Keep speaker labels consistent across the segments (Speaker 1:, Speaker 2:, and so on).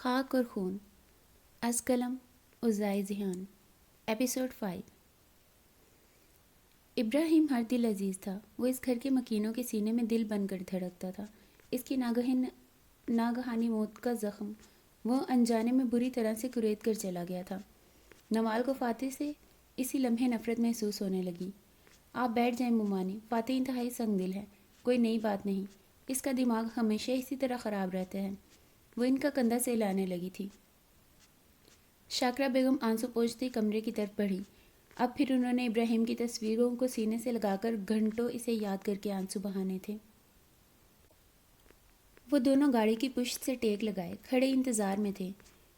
Speaker 1: خاک اور خون، از قلم عزائے ذہان، ایپیسوڈ 5۔ ابراہیم ہر دل عزیز تھا۔ وہ اس گھر کے مکینوں کے سینے میں دل بن کر دھڑکتا تھا۔ اس کی ناگہانی موت کا زخم وہ انجانے میں بری طرح سے کرید کر چلا گیا تھا۔ نوال کو فاتح سے اسی لمحے نفرت محسوس ہونے لگی۔ آپ بیٹھ جائیں مومانی، فاتح انتہائی سنگ دل ہے، کوئی نئی بات نہیں، اس کا دماغ ہمیشہ اسی طرح خراب رہتا ہے۔ وہ ان کا کندھا سہلانے لگی تھی۔ شاکرہ بیگم آنسو پوچھتی کمرے کی طرف بڑھی۔ اب پھر انہوں نے ابراہیم کی تصویروں کو سینے سے لگا کر گھنٹوں اسے یاد کر کے آنسو بہانے تھے۔ وہ دونوں گاڑی کی پشت سے ٹیک لگائے کھڑے انتظار میں تھے۔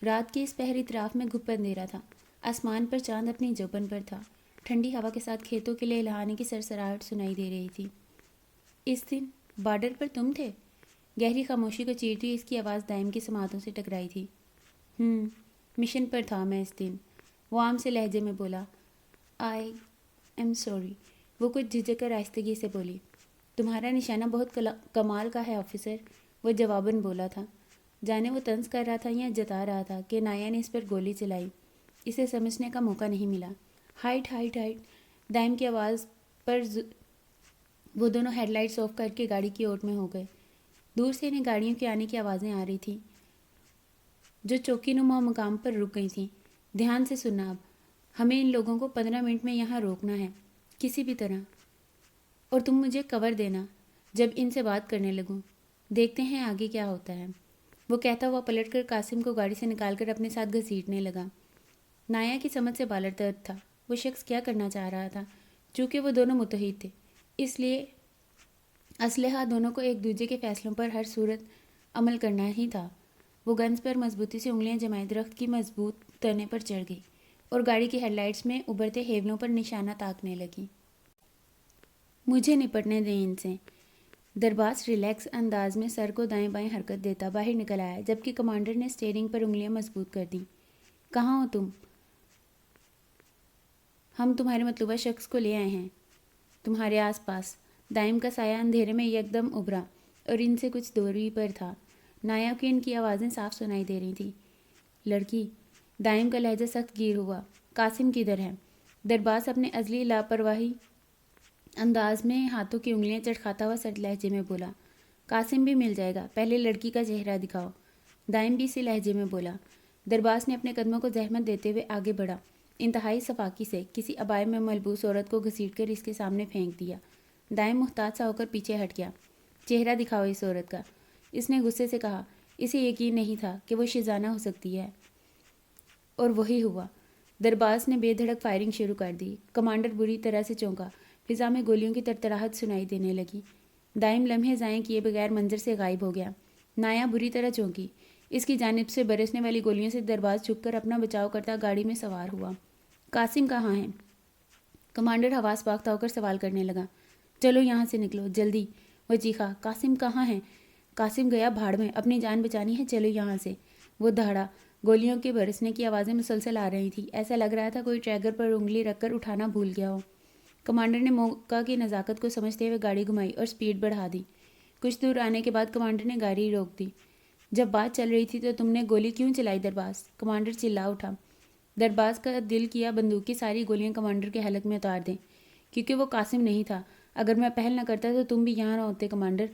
Speaker 1: رات کے اس پہر اطراف میں گھپ اندھیرا تھا۔ آسمان پر چاند اپنی جوبن پر تھا۔ ٹھنڈی ہوا کے ساتھ کھیتوں کے لہلہانے کی سرسراہٹ سنائی دے رہی تھی۔ اس دن بارڈر پر تم تھے؟ گہری خاموشی کو چیرتی اس کی آواز دائم کی سماعتوں سے ٹکرائی تھی۔ مشن پر تھا میں اس دن، وہ عام سے لہجے میں بولا۔ آئی ایم سوری، وہ کچھ جھجک کر آہستگی سے بولی۔ تمہارا نشانہ بہت کمال کا ہے آفیسر، وہ جواباً بولا تھا۔ جانے وہ طنز کر رہا تھا یا جتا رہا تھا کہ نایا نے اس پر گولی چلائی، اسے سمجھنے کا موقع نہیں ملا۔ ہائٹ ہائٹ ہائٹ، دائم کی آواز پر وہ دونوں ہیڈ لائٹس آف کر کے گاڑی کی اوٹ میں ہو گئے۔ دور سے انہیں گاڑیوں کے آنے کی آوازیں آ رہی تھیں جو چوکی نما مقام پر رک گئی تھیں۔ دھیان سے سننا، اب ہمیں ان لوگوں کو 15 منٹ میں یہاں روکنا ہے کسی بھی طرح، اور تم مجھے کور دینا جب ان سے بات کرنے لگوں۔ دیکھتے ہیں آگے کیا ہوتا ہے، وہ کہتا ہوا پلٹ کر قاسم کو گاڑی سے نکال کر اپنے ساتھ گھسیٹنے لگا۔ نایا کی سمجھ سے بالر درد تھا۔ وہ شخص کیا کرنا چاہ رہا تھا؟ چونکہ وہ دونوں متحد تھے، اس لیے اسلحہ دونوں کو ایک دوسرے کے فیصلوں پر ہر صورت عمل کرنا ہی تھا۔ وہ گنز پر مضبوطی سے انگلیاں جمائے درخت کی مضبوط تنے پر چڑھ گئی اور گاڑی کی ہیڈ لائٹس میں ابھرتے ہیولوں پر نشانہ تاکنے لگی۔ مجھے نپٹنے دیں ان سے۔ درباس ریلیکس انداز میں سر کو دائیں بائیں حرکت دیتا باہر نکل آیا، جبکہ کمانڈر نے اسٹیئرنگ پر انگلیاں مضبوط کر دیں۔ کہاں ہو تم؟ ہم تمہارے مطلوبہ شخص کو لے آئے ہیں، تمہارے آس پاس۔ دائم کا سایہ اندھیرے میں یکدم ابھرا اور ان سے کچھ دوری پر تھا۔ نایا کی ان کی آوازیں صاف سنائی دے رہی تھیں۔ لڑکی، دائم کا لہجہ سخت گیر ہوا۔ قاسم کدھر ہے؟ درباس اپنے ازلی لاپرواہی انداز میں ہاتھوں کی انگلیاں چٹکھاتا ہوا سرد لہجے میں بولا۔ قاسم بھی مل جائے گا، پہلے لڑکی کا چہرہ دکھاؤ۔ دائم بھی اسی لہجے میں بولا۔ درباس نے اپنے قدموں کو زحمت دیتے ہوئے آگے بڑھا، انتہائی صفاقی سے کسی عبائے میں ملبوس عورت کو گھسیٹ کر اس کے سامنے پھینک دیا۔ دائم محتاط سا ہو کر پیچھے ہٹ گیا۔ چہرہ دکھاؤ اس عورت کا، اس نے غصے سے کہا۔ اسے یقین نہیں تھا کہ وہ شیزانہ ہو سکتی ہے، اور وہی ہوا۔ درباس نے بے دھڑک فائرنگ شروع کر دی۔ کمانڈر بری طرح سے چونکا، فضا میں گولیوں کی تڑتڑاہٹ سنائی دینے لگی۔ دائم لمحے ضائع کیے بغیر منظر سے غائب ہو گیا۔ نایا بری طرح چونکی، اس کی جانب سے برسنے والی گولیوں سے درباس جھک کر اپنا بچاؤ کرتا گاڑی میں سوار ہوا۔ قاسم کہاں ہے؟ کمانڈر حواس باختہ ہو کر سوال کرنے لگا۔ چلو یہاں سے نکلو جلدی، وہ چیخا۔ قاسم کہاں ہے؟ قاسم گیا بھاڑ میں، اپنی جان بچانی ہے، چلو یہاں سے، وہ دہاڑا۔ گولیوں کے برسنے کی آوازیں مسلسل آ رہی تھیں، ایسا لگ رہا تھا کوئی ٹریگر پر انگلی رکھ کر اٹھانا بھول گیا ہو۔ کمانڈر نے موقع کی نزاکت کو سمجھتے ہوئے گاڑی گھمائی اور سپیڈ بڑھا دی۔ کچھ دور آنے کے بعد کمانڈر نے گاڑی روک دی۔ جب بات چل رہی تھی تو تم نے گولی کیوں چلائی درباس؟ کمانڈر چلا اٹھا۔ درباس کا دل کیا بندوق کی ساری گولیاں کمانڈر کے حلق میں اتار دیں، کیونکہ وہ قاسم نہیں تھا۔ اگر میں پہل نہ کرتا تو تم بھی یہاں نہ ہوتے کمانڈر،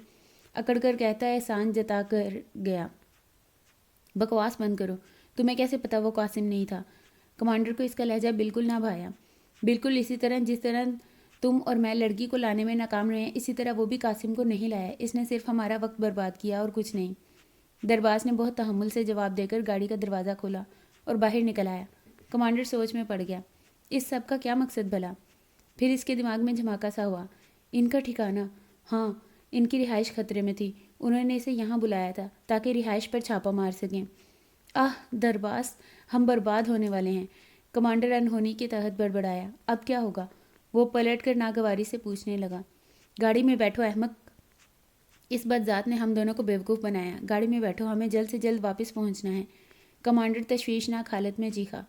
Speaker 1: اکڑ کر کہتا احسان جتا کر گیا۔ بکواس بند کرو، تمہیں کیسے پتا وہ قاسم نہیں تھا؟ کمانڈر کو اس کا لہجہ بالکل نہ بھایا۔ بالکل اسی طرح جس طرح تم اور میں لڑکی کو لانے میں ناکام رہے ہیں، اسی طرح وہ بھی قاسم کو نہیں لایا، اس نے صرف ہمارا وقت برباد کیا اور کچھ نہیں۔ درباس نے بہت تحمل سے جواب دے کر گاڑی کا دروازہ کھولا اور باہر نکل آیا۔ کمانڈر سوچ میں پڑ گیا، اس سب کا کیا مقصد بھلا؟ پھر اس کے دماغ میں جھماکا سا ہوا۔ ان کا ٹھکانہ، ہاں، ان کی رہائش خطرے میں تھی، انہوں نے اسے یہاں بلایا تھا تاکہ رہائش پر چھاپا مار سکیں۔ درباس، ہم برباد ہونے والے ہیں، کمانڈر انہونی کے تحت بڑبڑایا۔ اب کیا ہوگا؟ وہ پلٹ کر ناگواری سے پوچھنے لگا۔ گاڑی میں بیٹھو احمق، اس بدذات نے ہم دونوں کو بیوقوف بنایا۔ گاڑی میں بیٹھو، ہمیں جلد سے جلد واپس پہنچنا ہے، کمانڈر تشویشناک حالت میں چیخا۔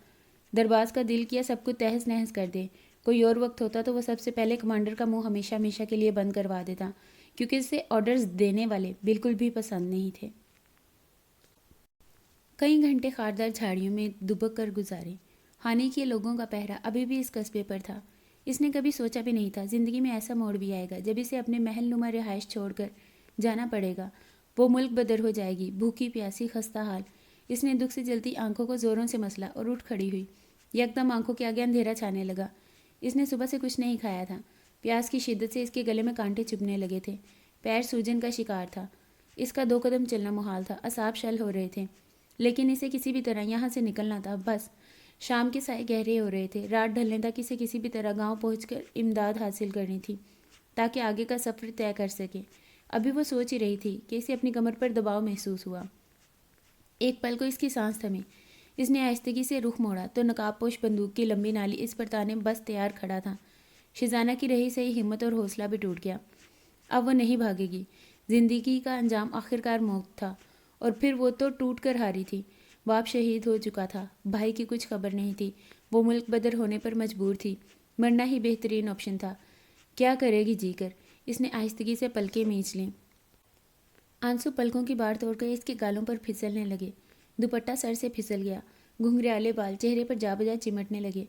Speaker 1: درباس کا دل کیا سب کو تہس نہس کر دے۔ کوئی اور وقت ہوتا تو وہ سب سے پہلے کمانڈر کا منہ ہمیشہ ہمیشہ کے لیے بند کروا دیتا، کیونکہ اسے آرڈرز دینے والے بالکل بھی پسند نہیں تھے۔ کئی گھنٹے خاردار جھاڑیوں میں دبک کر گزارے۔ ہانی کے لوگوں کا پہرا ابھی بھی اس قصبے پر تھا۔ اس نے کبھی سوچا بھی نہیں تھا زندگی میں ایسا موڑ بھی آئے گا جب اسے اپنے محل نما رہائش چھوڑ کر جانا پڑے گا۔ وہ ملک بدر ہو جائے گی، بھوکی پیاسی خستہ حال۔ اس نے دکھ سے جلتی آنکھوں کو زوروں سے مسلا اور اٹھ کھڑی ہوئی۔ یکدم آنکھوں کے آگے اندھیرا چھانے لگا۔ اس نے صبح سے کچھ نہیں کھایا تھا۔ پیاس کی شدت سے اس کے گلے میں کانٹے چبھنے لگے تھے۔ پیر سوجن کا شکار تھا۔ اس کا 2 قدم چلنا محال تھا۔ اعصاب شل ہو رہے تھے، لیکن اسے کسی بھی طرح یہاں سے نکلنا تھا۔ بس شام کے سائے گہرے ہو رہے تھے۔ رات ڈھلنے تک اسے کسی بھی طرح گاؤں پہنچ کر امداد حاصل کرنی تھی تاکہ آگے کا سفر طے کر سکے۔ ابھی وہ سوچ ہی رہی تھی کہ اسے اپنی کمر پر دباؤ محسوس ہوا۔ ایک پل کو اس کی سانس تھمی۔ اس نے آہستگی سے رخ موڑا تو نقاب پوش بندوق کی لمبی نالی اس پر تانے بس تیار کھڑا تھا۔ شیزانہ کی رہی سہی ہمت اور حوصلہ بھی ٹوٹ گیا۔ اب وہ نہیں بھاگے گی۔ زندگی کا انجام آخرکار موت تھا، اور پھر وہ تو ٹوٹ کر ہاری تھی۔ باپ شہید ہو چکا تھا، بھائی کی کچھ خبر نہیں تھی۔ وہ ملک بدر ہونے پر مجبور تھی۔ مرنا ہی بہترین آپشن تھا۔ کیا کرے گی جی کر؟ اس نے آہستگی سے پلکیں مینچ لیں۔ آنسو پلکوں کی باڑ توڑ کر اس کے گالوں پر پھسلنے لگے۔ دوپٹہ سر سے پھسل گیا۔ گھنگریالے بال چہرے پر جا بجا چمٹنے لگے۔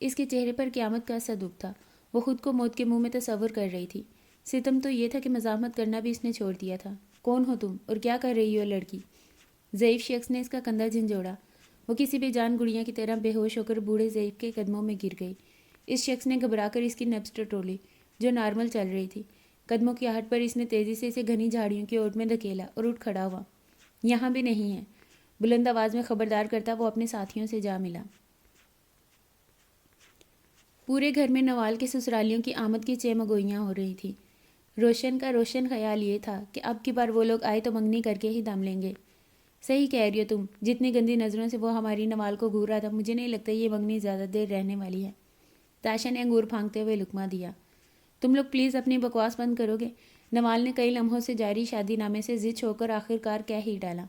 Speaker 1: اس کے چہرے پر قیامت کا سا دکھ تھا۔ وہ خود کو موت کے منہ میں تصور کر رہی تھی۔ ستم تو یہ تھا کہ مزاحمت کرنا بھی اس نے چھوڑ دیا تھا۔ کون ہو تم اور کیا کر رہی ہو لڑکی؟ ضعیف شخص نے اس کا کندھا جھنجھوڑا۔ وہ کسی بے جان گڑیا کی طرح بے ہوش ہو کر بوڑھے ضعیف کے قدموں میں گر گئی۔ اس شخص نے گھبرا کر اس کی نبض ٹٹولی جو نارمل چل رہی تھی۔ قدموں کی آہٹ پر اس نے تیزی سے اسے گھنی جھاڑیوں کی اوٹ میں دھکیلا اور اٹھ کھڑا ہوا۔ یہاں بھی نہیں ہے، بلند آواز میں خبردار کرتا وہ اپنے ساتھیوں سے جا ملا۔ پورے گھر میں نوال کے سسرالیوں کی آمد کی چہمگوئیاں ہو رہی تھی۔ روشن کا روشن خیال یہ تھا کہ اب کی بار وہ لوگ آئے تو منگنی کر کے ہی دم لیں گے۔ صحیح کہہ رہی ہو تم، جتنی گندی نظروں سے وہ ہماری نوال کو گھور رہا تھا، مجھے نہیں لگتا یہ منگنی زیادہ دیر رہنے والی ہے۔ تاشا نے انگور پھانکتے ہوئے لقمہ دیا۔ تم لوگ پلیز اپنی بکواس بند کرو گے؟ نوال نے کئی لمحوں سے جاری شادی نامے سے ضد ہو کر آخرکار کہہ ہی ڈالا۔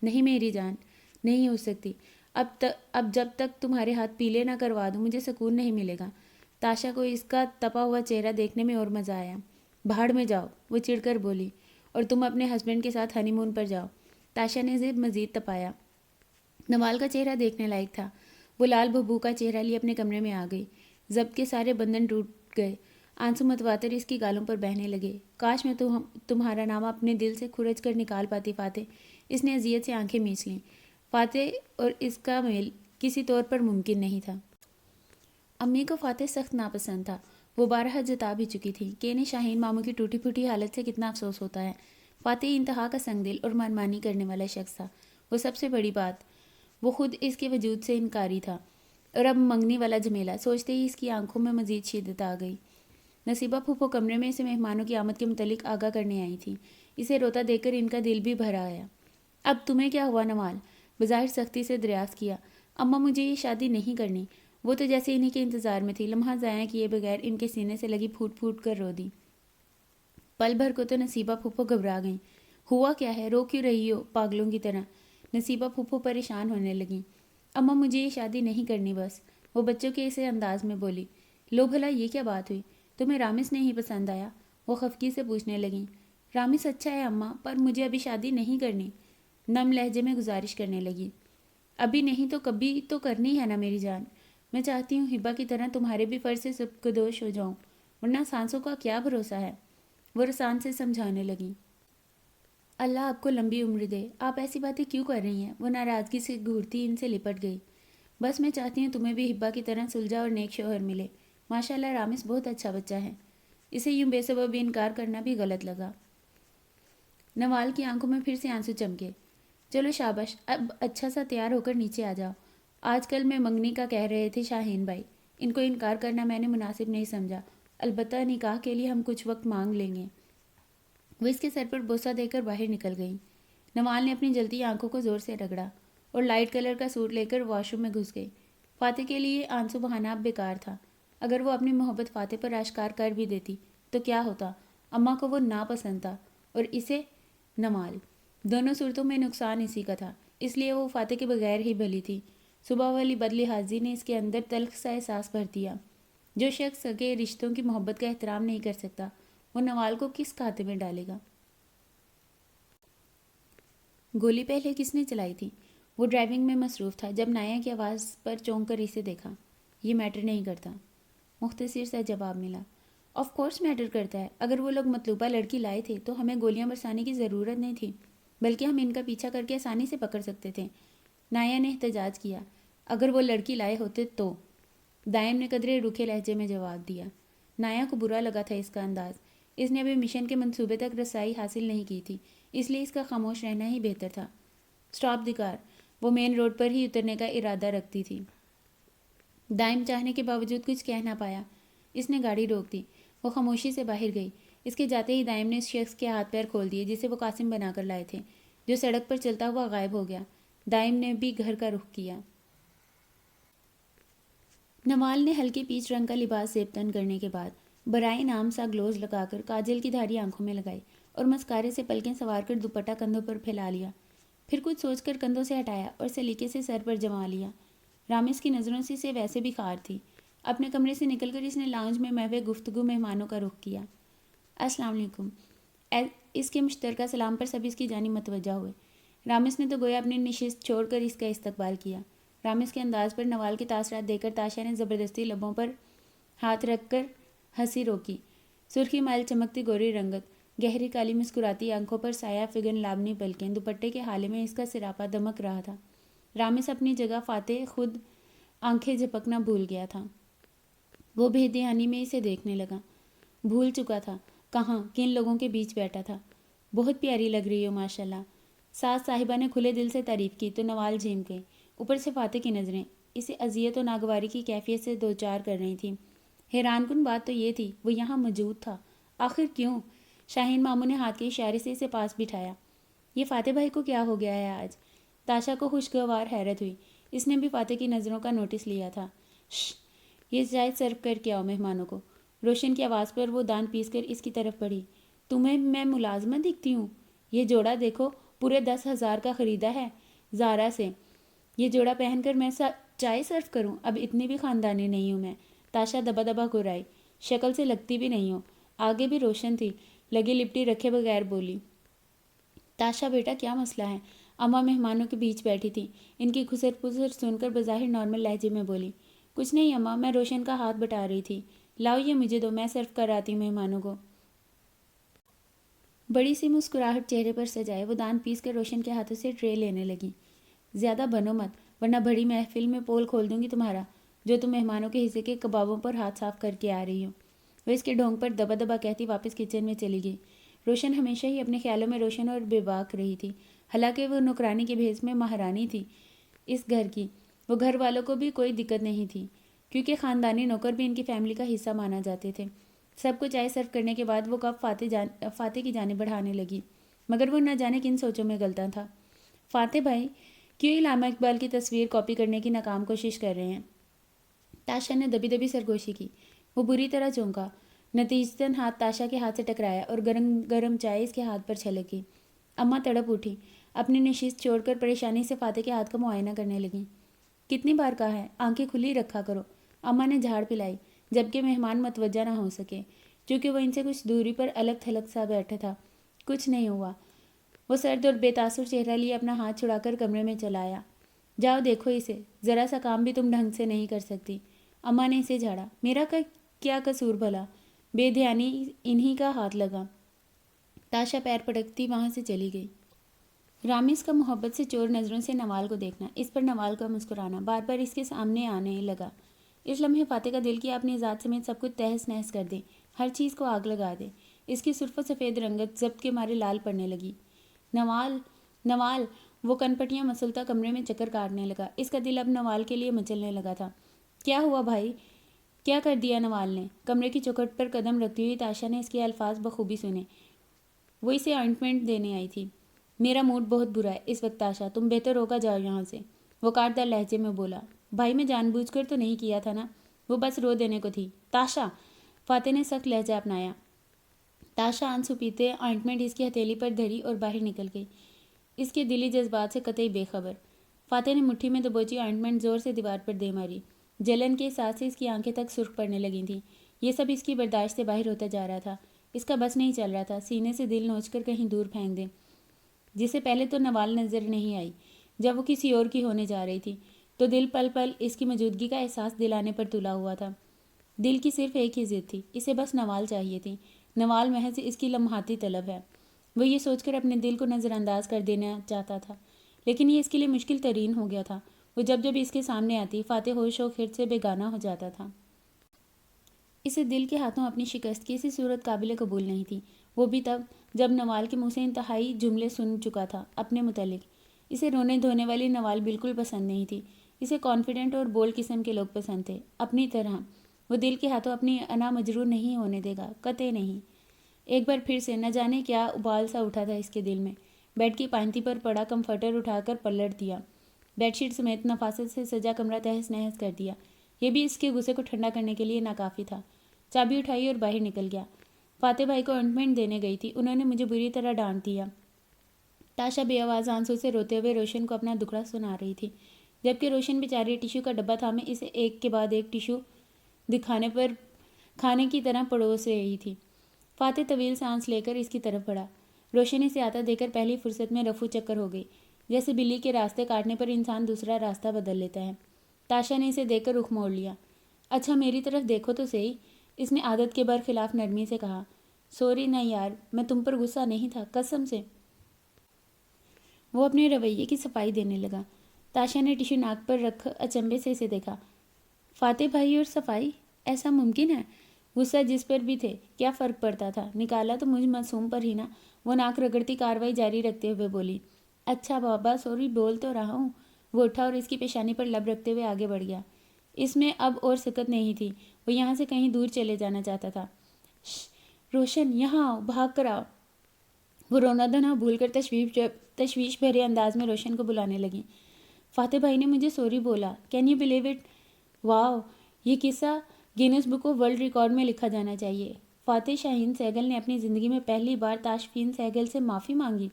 Speaker 1: نہیں میری جان، نہیں ہو سکتی۔ اب جب تک تمہارے ہاتھ پیلے نہ کروا دوں مجھے سکون نہیں ملے گا۔ تاشا کو اس کا تپا ہوا چہرہ دیکھنے میں اور مزہ آیا۔ بھاڑ میں جاؤ، وہ چڑھ کر بولی، اور تم اپنے ہسبینڈ کے ساتھ ہنی مون پر جاؤ۔ تاشا نے اسے مزید تپایا۔ نوال کا چہرہ دیکھنے لائق تھا۔ وہ لال بھبو کا چہرہ لیے اپنے کمرے میں آ گئی۔ ضبط کے سارے بندھن ٹوٹ گئے۔ آنسو متواتر اس کی گالوں پر بہنے لگے۔ کاش میں تمہارا نام اپنے دل سے کھرچ کر نکال پاتی فاتح۔ اس نے اذیت سے آنکھیں میچ لیں۔ فاتح اور اس کا میل کسی طور پر ممکن نہیں تھا۔ امی کو فاتح سخت ناپسند تھا۔ وہ بارہا جتا بھی چکی تھی کہ انہیں شاہین ماموں کی ٹوٹی پھوٹی حالت سے کتنا افسوس ہوتا ہے۔ فاتح انتہا کا سنگ دل اور منمانی کرنے والا شخص تھا۔ وہ سب سے بڑی بات، وہ خود اس کے وجود سے انکاری تھا۔ اور اب منگنی والا جھمیلا سوچتے ہی اس کی آنکھوں میں مزید شدت آ گئی۔ نصیبہ پھوپھو کمرے میں اسے مہمانوں کی آمد کے متعلق آگاہ کرنے آئی تھیں۔ اسے روتا دیکھ کر ان کا دل بھی بھر آیا۔ اب تمہیں کیا ہوا نوال؟ بظاہر سختی سے دریافت کیا۔ اماں مجھے یہ شادی نہیں کرنی۔ وہ تو جیسے انہی کے انتظار میں تھی، لمحہ ضائع کیے بغیر ان کے سینے سے لگی پھوٹ پھوٹ کر رو دی۔ پل بھر کو تو نصیبہ پھوپھو گھبرا گئیں۔ ہوا کیا ہے؟ رو کیوں رہی ہو پاگلوں کی طرح؟ نصیبہ پھوپھو پریشان ہونے لگیں۔ اماں مجھے یہ شادی نہیں کرنی بس، وہ بچوں کے اسے انداز میں بولی۔ لو بھلا یہ کیا بات ہوئی؟ تمہیں رامس نہیں پسند آیا؟ وہ خفگی سے پوچھنے لگیں۔ رامس اچھا ہے اماں، پر مجھے ابھی شادی نہیں کرنی، نم لہجے میں گزارش کرنے لگی۔ ابھی نہیں تو کبھی تو کرنی ہے نا میری جان۔ میں چاہتی ہوں ہبا کی طرح تمہارے بھی فرض سے سبکدوش ہو جاؤں، ورنہ سانسوں کا کیا بھروسہ ہے؟ وہ رسان سے سمجھانے لگیں۔ اللہ آپ کو لمبی عمر دے، آپ ایسی باتیں کیوں کر رہی ہیں؟ وہ ناراضگی سے گھورتی ان سے لپٹ گئی۔ بس میں چاہتی ہوں تمہیں بھی ہبا کی طرح سلجھا اور نیک شوہر ملے۔ ماشاءاللہ رامس بہت اچھا بچہ ہے۔ اسے یوں بے سبب انکار کرنا بھی غلط لگا۔ نوال کی آنکھوں میں پھر سے آنسو چمکے۔ چلو شاباش، اب اچھا سا تیار ہو کر نیچے آ جاؤ۔ آج کل میں منگنی کا کہہ رہے تھے شاہین بھائی، ان کو انکار کرنا میں نے مناسب نہیں سمجھا، البتہ نکاح کے لیے ہم کچھ وقت مانگ لیں گے۔ وہ اس کے سر پر بوسہ دے کر باہر نکل گئیں۔ نوال نے اپنی جلتی آنکھوں کو زور سے رگڑا اور لائٹ کلر کا سوٹ لے کر واش روم میں گھس گئی۔ فاتح کے لیے آنسو بہانا اب بیکار تھا۔ اگر وہ اپنی محبت فاتح پر آشکار کر بھی دیتی تو کیا ہوتا؟ اماں کو وہ ناپسند تھا اور اسے نوال۔ دونوں صورتوں میں نقصان اسی کا تھا، اس لیے وہ فاتح کے بغیر ہی بھلی تھی۔ صبح والی بدلحاظی نے اس کے اندر تلخ سا احساس بھر دیا۔ جو شخص سگے رشتوں کی محبت کا احترام نہیں کر سکتا، وہ نوال کو کس کھاتے میں ڈالے گا؟ گولی پہلے کس نے چلائی تھی؟ وہ ڈرائیونگ میں مصروف تھا جب نایا کی آواز پر چونک کر اسے دیکھا۔ یہ میٹر نہیں کرتا، مختصر سا جواب ملا۔ آف کورس میٹر کرتا ہے، اگر وہ لوگ مطلوبہ لڑکی لائے تھے تو ہمیں گولیاں برسانے کی ضرورت نہیں تھی، بلکہ ہم ان کا پیچھا کر کے آسانی سے پکڑ سکتے تھے۔ نایا نے احتجاج کیا۔ اگر وہ لڑکی لائے ہوتے تو؟ دائم نے قدرے روکھے لہجے میں جواب دیا۔ نایا کو برا لگا تھا اس کا انداز۔ اس نے ابھی مشن کے منصوبے تک رسائی حاصل نہیں کی تھی، اس لیے اس کا خاموش رہنا ہی بہتر تھا۔ اسٹاپ دی کار۔ وہ مین روڈ پر ہی اترنے کا ارادہ رکھتی تھی۔ دائم چاہنے کے باوجود کچھ کہہ نہ پایا۔ اس نے گاڑی روک دی۔ وہ خاموشی سے باہر گئی۔ اس کے جاتے ہی دائم نے اس شخص کے ہاتھ پیر کھول دیے جسے وہ قاسم بنا کر لائے تھے، جو سڑک پر چلتا ہوا غائب ہو گیا۔ دائم نے بھی گھر کا رخ کیا۔ نوال نے ہلکے پیچ رنگ کا لباس زیب تن کرنے کے بعد برائے نام سا گلوز لگا کر کاجل کی دھاری آنکھوں میں لگائی اور مسکارے سے پلکیں سوار کر دوپٹہ کندھوں پر پھیلا لیا۔ پھر کچھ سوچ کر کندھوں سے ہٹایا اور سلیقے سے سر پر جما لیا۔ رامس کی نظروں سے اسے ویسے بھی خار تھی۔ اپنے کمرے سے نکل کر اس نے لاؤنج میں محو گفتگو مہمانوں کا رخ کیا۔ السلام علیکم۔ اس کے مشترکہ سلام پر سب اس کی جانب متوجہ ہوئے۔ رامس نے تو گویا اپنی نشست چھوڑ کر اس کا استقبال کیا۔ رامس کے انداز پر نوال کے تاثرات دیکھ کر تاشا نے زبردستی لبوں پر ہاتھ رکھ کر ہنسی روکی۔ سرخی مائل چمکتی گوری رنگت، گہری کالی مسکراتی آنکھوں پر سایہ فگن لابنی پلکیں، دوپٹے کے حالے میں اس کا سراپا دمک رہا تھا۔ رامس اپنی جگہ فاتح خود آنکھیں جھپکنا بھول گیا تھا۔ وہ بے دھیانی میں اسے دیکھنے لگا۔ بھول چکا تھا کہاں کن لوگوں کے بیچ بیٹھا تھا۔ بہت پیاری لگ رہی ہو ماشاءاللہ۔ ساس صاحبہ نے کھلے دل سے تعریف کی تو نوال جھیم گئی۔ اوپر سے فاتح کی نظریں اسے اذیت و ناگواری کی کیفیت سے دوچار کر رہی تھیں۔ حیران کن بات تو یہ تھی وہ یہاں موجود تھا۔ آخر کیوں؟ شاہین ماموں نے ہاتھ کے اشارے سے اسے پاس بٹھایا۔ یہ فاتح بھائی کو کیا ہو گیا ہے آج؟ تاشا کو خوشگوار حیرت ہوئی۔ اس نے بھی فاتح کی نظروں کا نوٹس لیا تھا۔ شش، یہ چائے سرو کر کے آؤ مہمانوں کو۔ روشن کی آواز پر وہ دانت پیس کر اس کی طرف بڑھی۔ تمہیں میں ملازمہ دکھتی ہوں؟ یہ جوڑا دیکھو، پورے 10,000 کا خریدا ہے زارا سے۔ یہ جوڑا پہن کر میں چائے سرو کروں؟ اب اتنی بھی خاندانی نہیں ہوں میں۔ تاشا دبا دبا گھرائی۔ شکل سے لگتی بھی نہیں ہو۔ آگے بھی روشن تھی، لگی لپٹی رکھے بغیر بولی۔ تاشا بیٹا کیا مسئلہ ہے؟ اماں مہمانوں کے بیچ بیٹھی تھی، ان کی کھسر پسر سن کر بظاہر نارمل لہجے میں بولی۔ کچھ نہیں اماں، میں روشن کا ہاتھ بٹا رہی تھی۔ لاؤ یہ مجھے دو، میں سرو کر آتی ہوں مہمانوں کو۔ بڑی سی مسکراہٹ چہرے پر سجائے وہ دانت پیس کر روشن کے ہاتھوں سے ٹرے لینے لگی۔ زیادہ بنو مت، ورنہ بڑی محفل میں پول کھول دوں گی تمہارا، جو تم مہمانوں کے حصے کے کبابوں پر ہاتھ صاف کر کے آ رہی ہو۔ وہ اس کے ڈھونگ پر دبا دبا کہتی واپس کچن میں چلی گئی۔ روشن ہمیشہ ہی اپنے خیالوں میں روشن اور بے باک رہی تھی، حالانکہ وہ نوکرانی کے بھیس میں مہارانی تھی اس گھر کی۔ وہ گھر والوں کو بھی کوئی دقت نہیں تھی، کیونکہ خاندانی نوکر بھی ان کی فیملی کا حصہ مانا جاتے تھے۔ سب کو چائے سرو کرنے کے بعد وہ کپ فاتح کی جانب بڑھانے لگی، مگر وہ نہ جانے کن سوچوں میں غلطاں تھا۔ فاتح بھائی کیوں علامہ اقبال کی تصویر کاپی کرنے کی ناکام کوشش کر رہے ہیں؟ تاشا نے دبی دبی سرگوشی کی۔ وہ بری طرح چونکا، نتیجتاً ہاتھ تاشا کے ہاتھ سے ٹکرایا اور گرم گرم چائے اس کے ہاتھ پر چھلک گئی۔ اماں تڑپ اٹھی، اپنی نشست چھوڑ کر پریشانی سے فاتح کے ہاتھ کا معائنہ کرنے لگیں۔ کتنی بار کہا ہے آنکھیں کھلی رکھا کرو؟ اماں نے جھاڑ پلائی، جبکہ مہمان متوجہ نہ ہو سکے، چونکہ وہ ان سے کچھ دوری پر الگ تھلگ سا بیٹھا تھا۔ کچھ نہیں ہوا۔ وہ سرد اور بے تاثر چہرہ لیے اپنا ہاتھ چھڑا کر کمرے میں چلا آیا۔ جاؤ دیکھو اسے، ذرا سا کام بھی تم ڈھنگ سے نہیں کر سکتی۔ اماں نے اسے جھاڑا۔ میرا کیا قصور بھلا؟ بے دھیانی انہی کا ہاتھ لگا۔ تاشا پیر پٹکتی وہاں سے چلی گئی۔ رامس کا محبت سے چور نظروں سے نوال کو دیکھنا، اس پر نوال کا مسکرانا بار بار اس کے سامنے آنے لگا۔ اس لمحے فاتح کا دل کیا اپنی ذات سمیت سب کچھ تہس نہس کر دے، ہر چیز کو آگ لگا دے۔ اس کی سرخ و سفید رنگت ضبط کے مارے لال پڑنے لگی۔ نوال نوال، وہ کن پٹیاں مسلتا کمرے میں چکر کاٹنے لگا۔ اس کا دل اب نوال کے لیے مچلنے لگا تھا۔ کیا ہوا بھائی؟ کیا کر دیا نوال نے؟ کمرے کی چوکھٹ پر قدم رکھتی ہوئی تاشا نے اس کے الفاظ بخوبی سنے۔ وہ اسے آئنٹمنٹ دینے آئی تھی۔ میرا موڈ بہت برا ہے اس وقت تاشا، تم بہتر ہوگا جاؤ یہاں سے، وہ کاٹدار لہجے میں بولا۔ بھائی میں جان بوجھ کر تو نہیں کیا تھا نا، وہ بس رو دینے کو تھی۔ تاشا، فاتح نے سخت لہجہ اپنایا۔ تاشا آنسو پیتے آئنٹمنٹ اس کی ہتھیلی پر دھری اور باہر نکل گئی، اس کے دلی جذبات سے قطعی بے خبر۔ فاتح نے مٹھی میں دبوچی آئنٹمنٹ زور سے دیوار پر دے ماری۔ جلن کے احساس سے اس کی آنکھیں تک سرخ پڑنے لگی تھیں۔ یہ سب اس کی برداشت سے باہر ہوتا جا رہا تھا۔ اس کا بس نہیں چل رہا تھا سینے سے دل نوچ کر کہیں دور پھینک دے، جسے پہلے تو نوال نظر نہیں آئی، جب وہ کسی اور کی ہونے جا رہی تھی تو دل پل پل اس کی موجودگی کا احساس دلانے پر تلا ہوا تھا۔ دل کی صرف ایک ہی ضد تھی، اسے بس نوال چاہیے تھی۔ نوال محض اس کی لمحاتی طلب ہے۔ وہ یہ سوچ کر اپنے دل کو نظر انداز کر دینا چاہتا تھا، لیکن یہ اس کے لیے مشکل ترین ہو گیا تھا۔ وہ جب جب اس کے سامنے آتی، فاتح ہوش و خرد سے بیگانہ ہو جاتا تھا۔ اسے دل کے ہاتھوں اپنی شکست کی کسی صورت قابل قبول نہیں تھی، وہ بھی تب جب نوال کے منہ سے انتہائی جملے سن چکا تھا اپنے متعلق۔ اسے رونے دھونے والی نوال بالکل پسند نہیں تھی، اسے کانفیڈنٹ اور بولڈ قسم کے لوگ پسند تھے، اپنی طرح۔ وہ دل کے ہاتھوں اپنی انا مجروح نہیں ہونے دے گا، قطع نہیں۔ ایک بار پھر سے نہ جانے کیا ابال سا اٹھا تھا اس کے دل میں۔ بیڈ کی پائنتی پر پڑا کمفرٹر اٹھا کر پلٹ دیا، بیڈ شیٹ سمیت نفاست سے سجا کمرہ تہس نہس کر دیا۔ یہ بھی اس کے غصے کو ٹھنڈا کرنے کے لیے ناکافی تھا۔ چابی اٹھائی اور باہر نکل گیا۔ فاتح بھائی کو اپائنٹمنٹ دینے گئی تھی، انہوں نے مجھے بری طرح ڈانٹ دیا۔ تاشا بے آواز آنسوں سے روتے ہوئے روشن کو اپنا دکھڑا سنا رہی تھی، جبکہ روشن بیچاری ٹیشو کا ڈبہ تھامے اسے ایک کے بعد ایک ٹیشو دکھانے پر کھانے کی طرح پڑوس رہی تھی۔ فاتح طویل سانس لے کر اس کی طرف بڑھا۔ روشن اسے آتا دیکھ کر پہلی فرصت میں رفو چکر ہو گئی، جیسے بلی کے راستے کاٹنے پر انسان دوسرا راستہ بدل لیتا ہے۔ تاشا نے اسے دیکھ کر رخ موڑ لیا۔ اچھا میری طرف دیکھو تو صحیح، اس نے عادت کے برخلاف نرمی سے کہا۔ سوری نہ یار، میں تم پر غصہ نہیں تھا، قسم سے۔ وہ اپنے رویے کی صفائی دینے لگا۔ تاشا نے ٹیشو ناک پر رکھ اچنبے سے اسے دیکھا۔ فاتح بھائی اور صفائی؟ ایسا ممکن ہے؟ غصہ جس پر بھی تھے، کیا فرق پڑتا تھا؟ نکالا تو مجھ معصوم پر ہی نا۔ وہ ناک رگڑتی کارروائی جاری رکھتے ہوئے بولی۔ اچھا بابا سوری، بول تو رہا ہوں۔ وہ اٹھا اور اس کی پیشانی پر لب رکھتے ہوئے آگے بڑھ گیا۔ اس میں اب اور سکت نہیں تھی، وہ یہاں سے کہیں دور چلے جانا چاہتا تھا۔ روشن یہاں آؤ، بھاگ کر آؤ۔ وہ رونا دھونا بھول کر تشویش بھرے انداز میں روشن کو بلانے لگی۔ فاتح بھائی نے مجھے سوری بولا، کین یو بلیو اٹ؟ واو، یہ قصہ grains book of world record میں لکھا جانا چاہیے۔ فاتح شاہین سہگل نے اپنی زندگی میں پہلی بار تاشفین سہگل سے معافی مانگی؟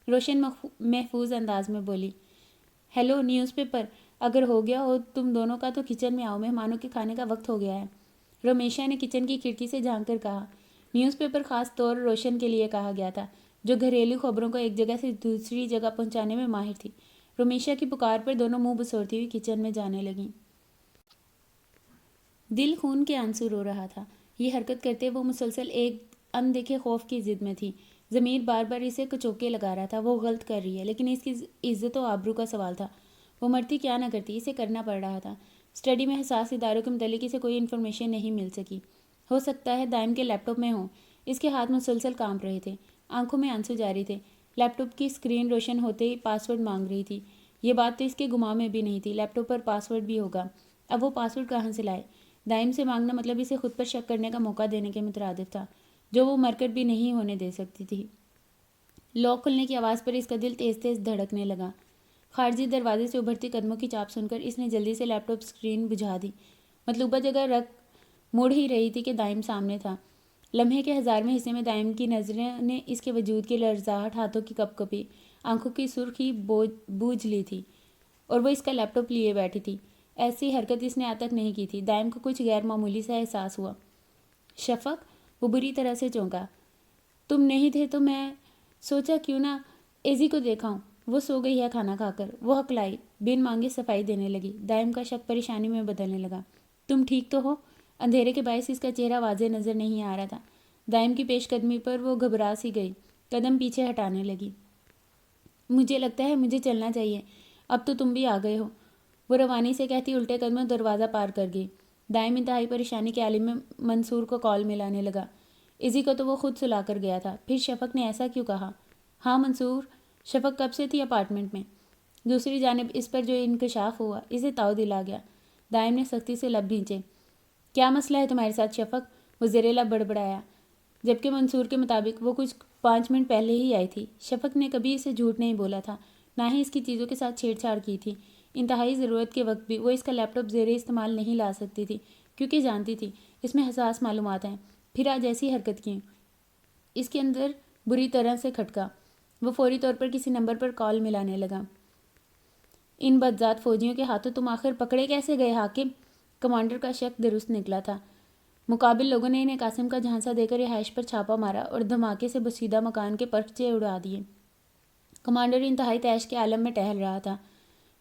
Speaker 1: روشن محفوظ انداز میں بولی۔ ہیلو نیوز پیپر، اگر ہو گیا ہو تم دونوں کا تو کچن میں آؤ، مہمانوں کے کھانے کا وقت ہو گیا ہے۔ رمیشا نے کچن کی کھڑکی سے جھانک کر کہا۔ نیوز پیپر خاص طور روشن کے لیے کہا گیا تھا، جو گھریلو خبروں کو ایک جگہ سے دوسری جگہ پہنچانے میں ماہر تھی۔ رمیشا کی پکار پر دونوں منہ بسورتی ہوئی کچن میں جانے لگیں۔ دل خون کے آنسو رو رہا تھا۔ یہ حرکت کرتے وہ مسلسل ایک اندیکھے خوف کی ضد میں تھی۔ ضمیر بار بار اسے کچوکے لگا رہا تھا، وہ غلط کر رہی ہے، لیکن اس کی عزت و آبرو کا سوال تھا۔ وہ مرتی کیا نہ کرتی، اسے کرنا پڑ رہا تھا۔ اسٹڈی میں حساس اداروں کے متعلق اسے کوئی انفارمیشن نہیں مل سکی۔ ہو سکتا ہے دائم کے لیپ ٹاپ میں ہوں۔ اس کے ہاتھ مسلسل کانپ رہے تھے، آنکھوں میں آنسو جاری تھے۔ لیپ ٹاپ کی اسکرین روشن ہوتے ہی پاس ورڈ مانگ رہی تھی۔ یہ بات تو اس کے گمان میں بھی نہیں تھی، لیپ ٹاپ پر پاس ورڈ بھی ہوگا۔ اب وہ پاس ورڈ کہاں سے لائے؟ دائم سے مانگنا مطلب اسے خود پر شک کرنے کا موقع دینے کے مترادف تھا، جو وہ مر کر بھی نہیں ہونے دے سکتی تھی۔ لاک کھلنے کی آواز پر اس کا دل تیز تیز دھڑکنے لگا۔ خارجی دروازے سے ابھرتی قدموں کی چاپ سن کر اس نے جلدی سے لیپ ٹاپ اسکرین بجھا دی۔ مطلوبہ جگہ رکھ مڑ ہی رہی تھی کہ دائم سامنے تھا۔ لمحے کے 1000ویں حصے میں دائم کی نظریں نے اس کے وجود کی لرزاہٹ، ہاتھوں کی کپ کپی، آنکھوں کی سرخی بوجھ لی تھی، اور وہ اس کا لیپ ٹاپ لیے بیٹھی تھی۔ ایسی حرکت اس نے آج تک نہیں کی تھی۔ دائم کو کچھ غیر معمولی سا احساس ہوا۔ شفق؟ وہ بری طرح سے چونکا۔ تم نہیں تھے تو میں سوچا کیوں نہ ایزی کو دیکھاؤں، وہ سو گئی ہے کھانا کھا کر۔ وہ ہکلائی، بن مانگے صفائی دینے لگی۔ دائم کا شک پریشانی میں بدلنے لگا۔ تم ٹھیک تو ہو؟ اندھیرے کے باعث اس کا چہرہ واضح نظر نہیں آ رہا تھا۔ دائم کی پیش قدمی پر وہ گھبرا سی گئی، قدم پیچھے ہٹانے لگی۔ مجھے لگتا ہے مجھے چلنا چاہیے، اب تو تم بھی آ گئے ہو، وہ روانی سے کہتی الٹے قدموں دروازہ پار کر گئی۔ دائم انتہائی پریشانی کے عالم میں منصور کو کال ملانے لگا۔ ایزی کو تو وہ خود سلا کر گیا تھا، پھر شفق نے ایسا کیوں کہا؟ ہاں منصور، شفق کب سے تھی اپارٹمنٹ میں؟ دوسری جانب اس پر جو انکشاف ہوا اسے تاؤ دلا گیا۔ دائم نے سختی سے لب بھینچے۔ کیا مسئلہ ہے تمہارے ساتھ شفق؟ وہ زیر لب بڑبڑایا، جبکہ منصور کے مطابق وہ کچھ 5 منٹ پہلے ہی آئی تھی۔ شفق نے کبھی اسے جھوٹ نہیں بولا تھا، نہ ہی اس کی چیزوں کے ساتھ چھیڑ چھاڑ کی تھی۔ انتہائی ضرورت کے وقت بھی وہ اس کا لیپ ٹاپ زیر استعمال نہیں لا سکتی تھی، کیونکہ جانتی تھی اس میں حساس معلومات ہیں۔ پھر آج ایسی حرکت کی؟ اس کے اندر بری طرح سے کھٹکا۔ وہ فوری طور پر کسی نمبر پر کال ملانے لگا۔ ان بدذات فوجیوں کے ہاتھوں تم آخر پکڑے کیسے گئے حاکم؟ کمانڈر کا شک درست نکلا تھا۔ مقابل لوگوں نے انہیں قاسم کا جھانسا دے کر رہائش پر چھاپا مارا اور دھماکے سے بسیدہ مکان کے پرچے اڑا دیے۔ کمانڈر انتہائی طیش کے عالم میں ٹہل رہا تھا۔